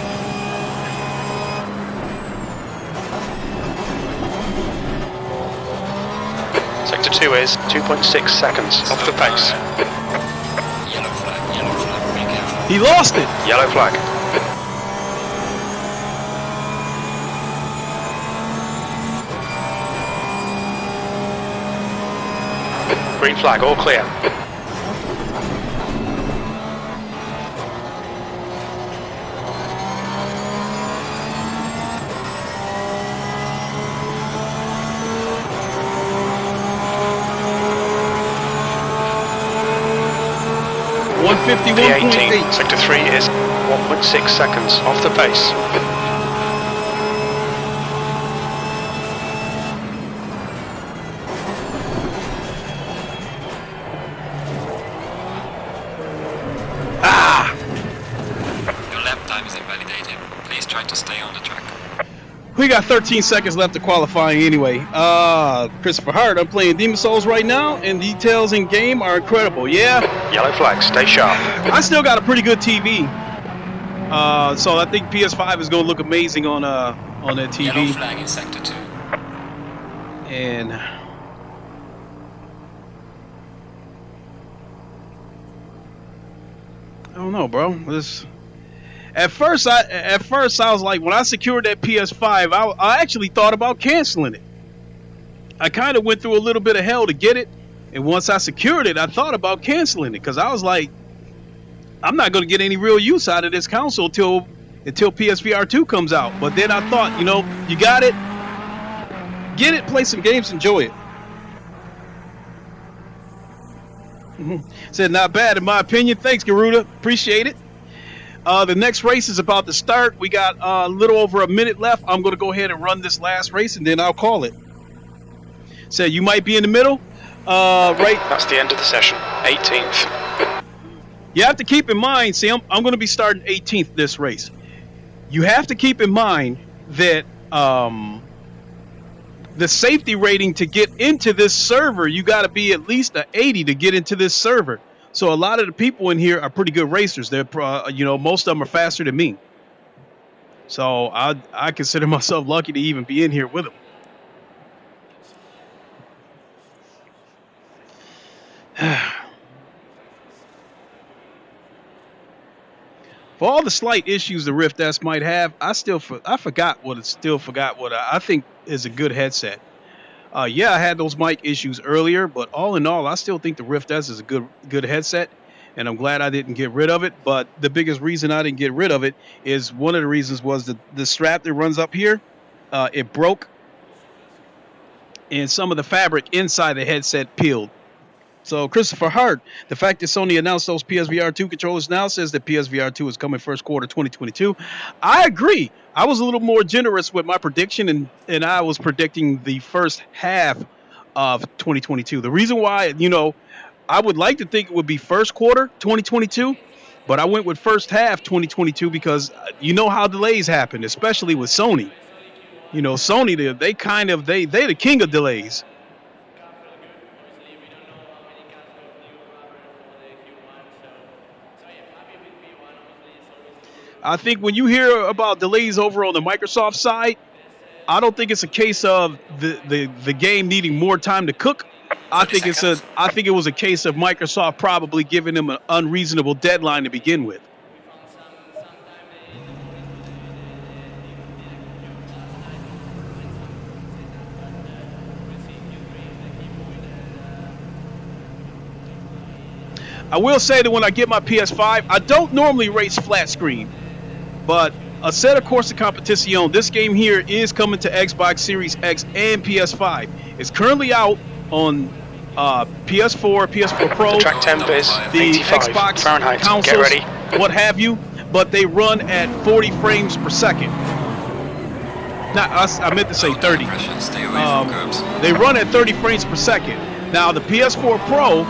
Sector 2 is 2.6 seconds, off the pace. Yellow flag, be careful. He lost it. Yellow flag. Green flag, all clear. P18, sector 3 is 1.6 seconds, off the pace. Your lap time is invalidated. Please try to stay on the track. We got 13 seconds left to qualifying anyway. Christopher Hart, I'm playing Demon Souls right now, and details in game are incredible. Yeah, Yellow flag, stay sharp. I still got a pretty good TV. So I think PS5 is going to look amazing on that TV. Yellow flag in sector 2. And I don't know, bro. At first I was like, when I secured that PS5, I actually thought about canceling it. I kind of went through a little bit of hell to get it, and once I secured it, I thought about canceling it because I was like, I'm not going to get any real use out of this console until PSVR 2 comes out. But then I thought, you got it, get it, play some games, enjoy it. Said not bad in my opinion. Thanks, Garuda. Appreciate it. The next race is about to start. We got a little over a minute left. I'm going to go ahead and run this last race, and then I'll call it. Said you might be in the middle. Right. That's the end of the session. 18th. You have to keep in mind, see, I'm going to be starting 18th this race. You have to keep in mind that the safety rating to get into this server, you got to be at least an 80 to get into this server. So a lot of the people in here are pretty good racers. They're, most of them are faster than me. So I consider myself lucky to even be in here with them. For all the slight issues the Rift S might have, I forgot what I think is a good headset. Yeah, I had those mic issues earlier, but all in all, I still think the Rift S is a good headset, and I'm glad I didn't get rid of it. But the biggest reason I didn't get rid of it is one of the reasons was the strap that runs up here, it broke, and some of the fabric inside the headset peeled. So Christopher Hart, the fact that Sony announced those PSVR 2 controllers now says that PSVR 2 is coming first quarter 2022. I agree. I was a little more generous with my prediction, and I was predicting the first half of 2022. The reason why, I would like to think it would be first quarter 2022, but I went with first half 2022 because you know how delays happen, especially with Sony. Sony, they're the king of delays. I think when you hear about delays over on the Microsoft side, I don't think it's a case of the game needing more time to cook. I think it was a case of Microsoft probably giving them an unreasonable deadline to begin with. I will say that when I get my PS5, I don't normally race flat screen. But a set of Corsa Competition, this game here is coming to Xbox Series X and PS5. It's currently out on PS4, PS4 Pro, The track temp is the 85 Xbox Fahrenheit. consoles, Get ready. what have you, but they run at 40 frames per second. I meant to say 30. Stay away from curbs. They run at 30 frames per second. Now the PS4 Pro,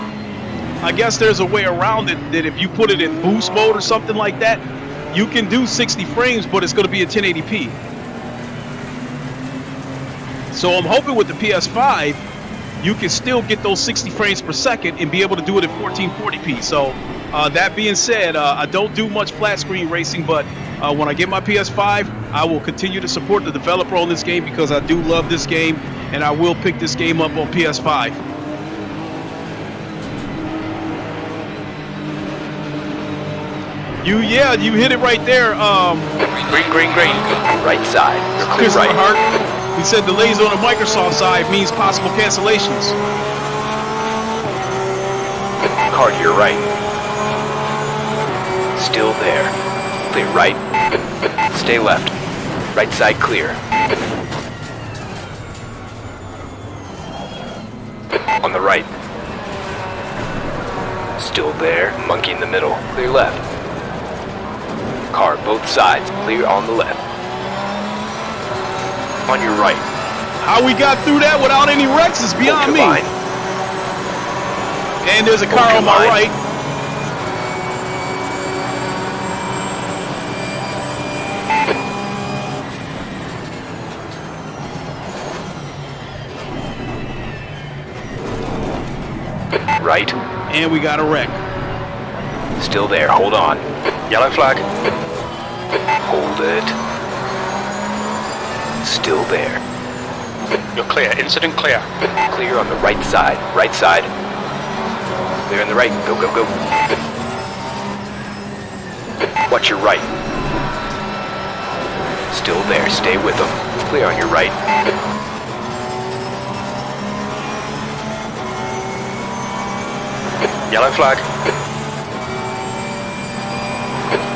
I guess there's a way around it that if you put it in boost mode or something like that, you can do 60 frames, but it's going to be at 1080p. So I'm hoping with the PS5, you can still get those 60 frames per second and be able to do it at 1440p. So that being said, I don't do much flat screen racing, but when I get my PS5, I will continue to support the developer on this game because I do love this game, and I will pick this game up on PS5. You hit it right there. Green. Right side. You're clear Christopher right. Hart. He said delays on the Microsoft side means possible cancellations. Car to your right. Still there. Clear right. Stay left. Right side clear. On the right. Still there. Monkey in the middle. Clear left. Car both sides. Clear on the left. On your right. How we got through that without any wrecks is beyond me. Line. And there's a car on my right. Right. And we got a wreck. Still there. Hold on. Yellow flag. Hold it. Still there. You're clear. Incident clear. Clear on the right side. Right side. Clear on the right. Go, go, go. Watch your right. Still there. Stay with them. Clear on your right. Yellow flag.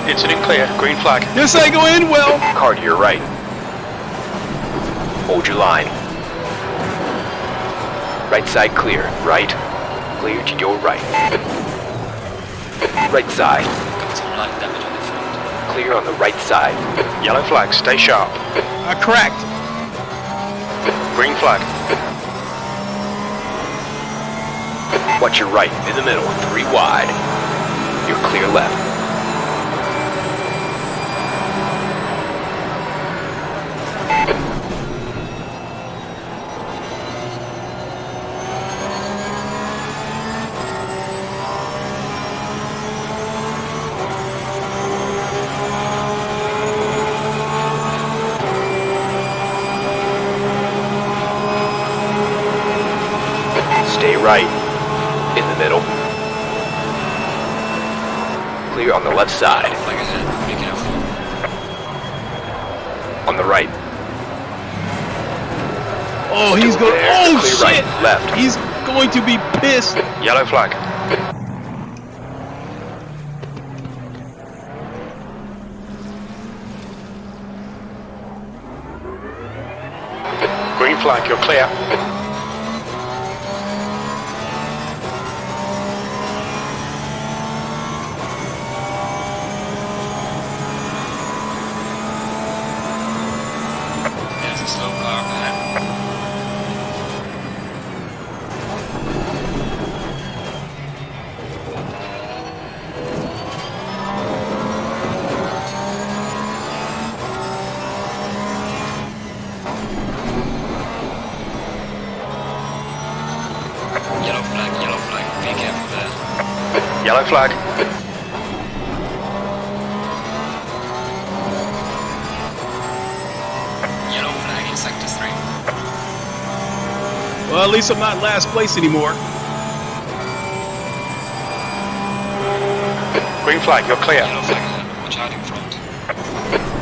Incident clear. Green flag. This ain't going to end well. Car to your right. Hold your line. Right side clear. Right. Clear to your right. Right side. Got some light damage on the front. Clear on the right side. Yellow flag. Stay sharp. I cracked. Green flag. Watch your right. In the middle. 3 wide. You're clear left. Stay right. In the middle. Clear on the left side. Flag ahead. Be careful. On the right. Oh, he's Still going. there. Oh Clear shit! right, left. He's going to be pissed. Yellow flag. Green flag. You're clear. There's a slow car up ahead. Yellow flag. Be careful there. Yellow flag. Yellow flag in sector 3. Well, at least I'm not last place anymore. Green flag. You're clear. Yellow flag ahead. Watch out in front.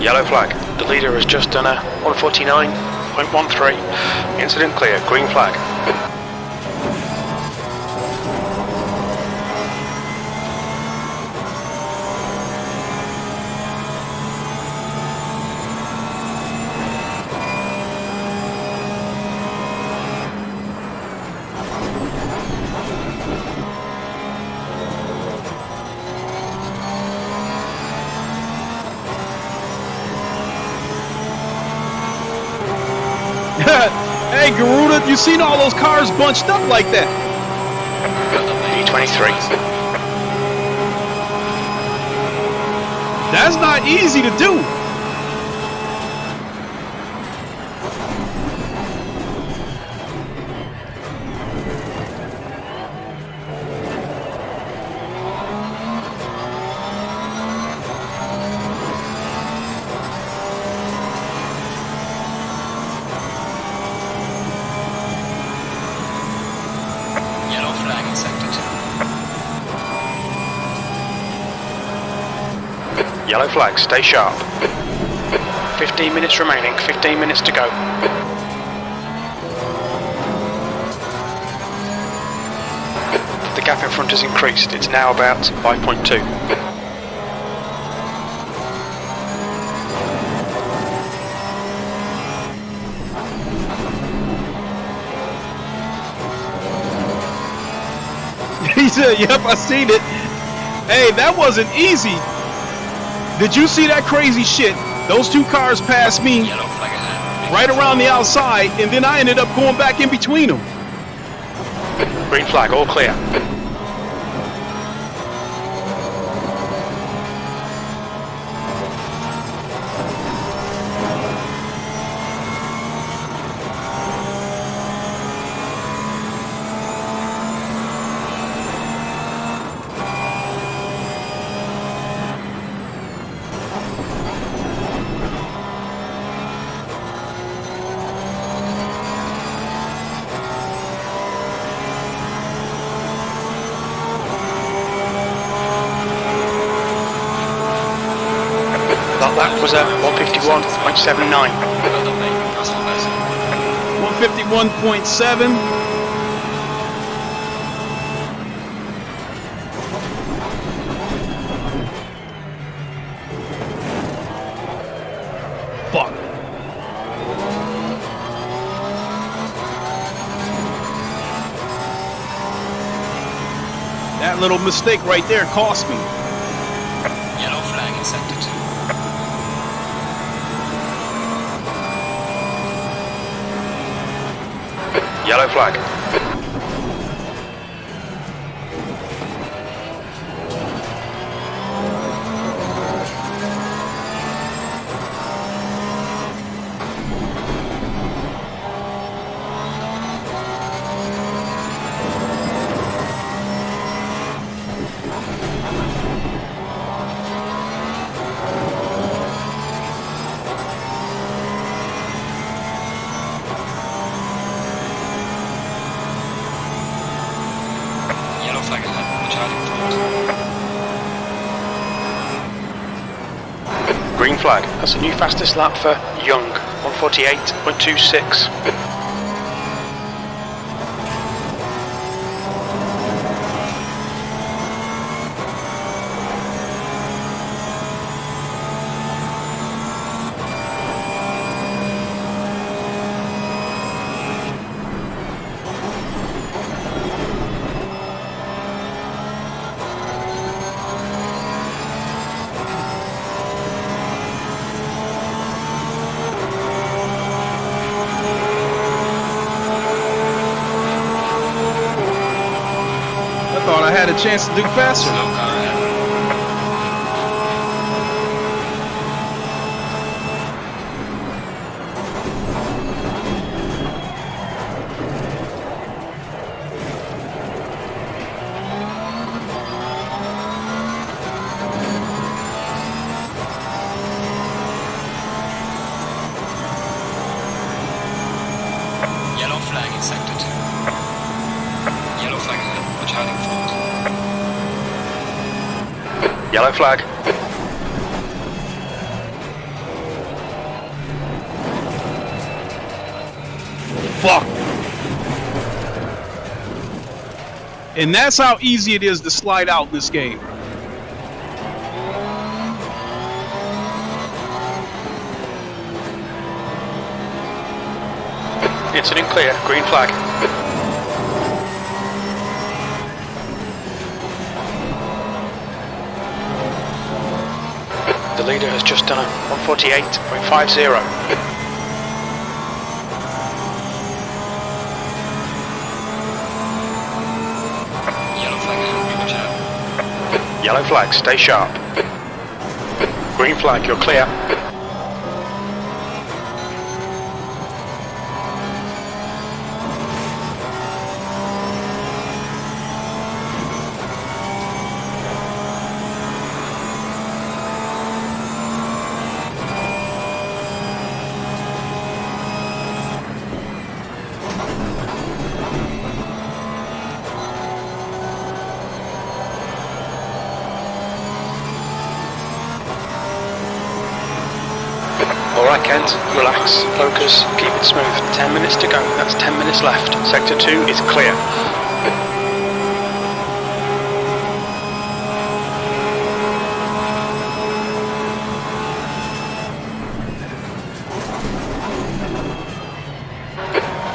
Yellow flag. The leader has just done a 149.13. Incident clear. Green flag. Hey, Garuda, you seen all those cars bunched up like that? B23. That's not easy to do. Yellow flag in sector 2. Yellow flag. Stay sharp. 15 minutes remaining. 15 minutes to go. The gap in front has increased. It's now about 5.2. He said, yep, I seen it. Hey, that wasn't easy. Did you see that crazy shit? Those two cars passed me Yellow flag ahead. right around the outside, and then I ended up going back in between them. Green flag. All clear. That lap was at 151.79. Well done, mate. That's not bad. 151.7. Fuck. That little mistake right there cost me. Yellow flag in sector 2. Yellow flag. Yellow flag ahead. Watch out in front. Green flag. That's a new fastest lap for Young. 148.26. I thought I had a chance to do faster. Slow car ahead. Yellow flag in sector 2. Yellow flag ahead. Watch out in front. Yellow flag. Fuck. And that's how easy it is to slide out in this game. Incident clear. Green flag. The leader has just done a 148.50. Yellow flag ahead. Watch out. Yellow flag, stay sharp. Green flag, you're clear. Alright Kent, relax, focus, keep it smooth. 10 minutes to go, that's 10 minutes left. Sector 2 is clear.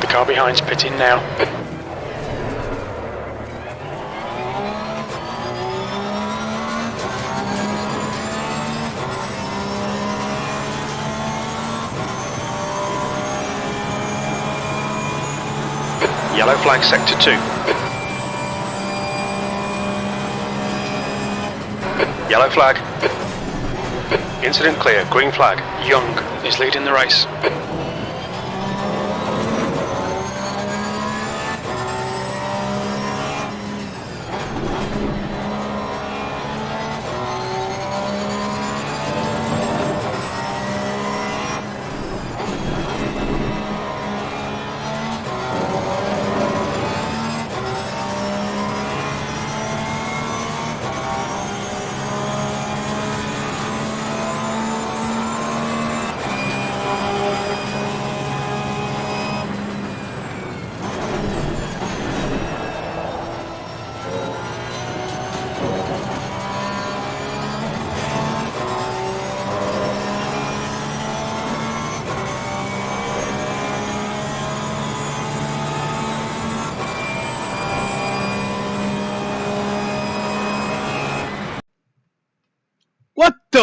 The car behind's pitting now. Yellow flag, sector 2. Yellow flag. Incident clear, green flag. Young is leading the race.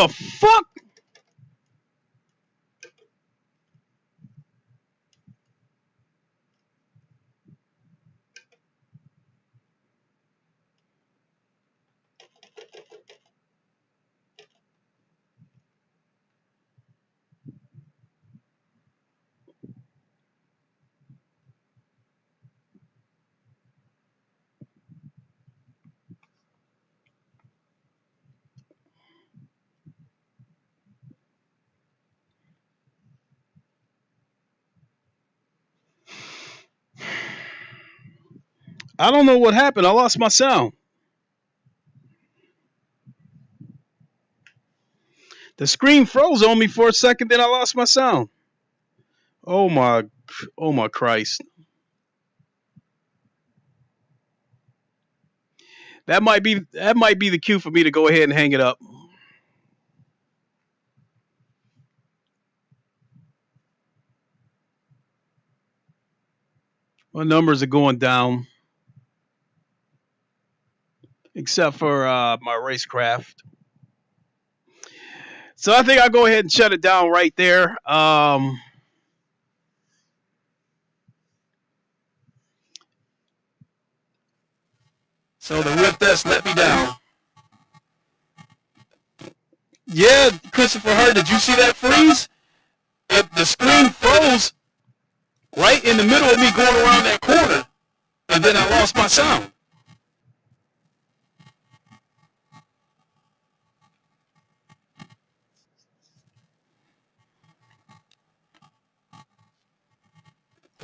the fuck? I don't know what happened. I lost my sound. The screen froze on me for a second, then I lost my sound. Oh my, oh my Christ. That might be the cue for me to go ahead and hang it up. My numbers are going down, except for my racecraft. So I think I'll go ahead and shut it down right there. So the whip that's let me down. Yeah, Christopher Hurd, did you see that freeze? The screen froze right in the middle of me going around that corner, and then I lost my sound.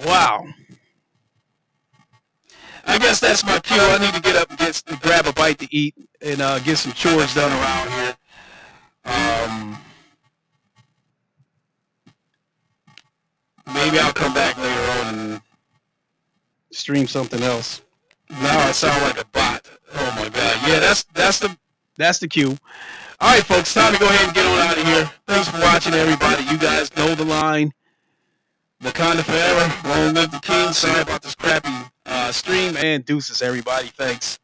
Wow. I guess that's my cue. I need to get up and grab a bite to eat and get some chores done around here. Maybe I'll come back later on and stream something else. Now I sound like a bot. Oh my god. Yeah, that's the cue. All right, folks, time to go ahead and get on out of here. Thanks for watching, everybody. You guys know the line. Wakanda forever. Long live the king. Sorry about this crappy stream, and deuces, everybody. Thanks.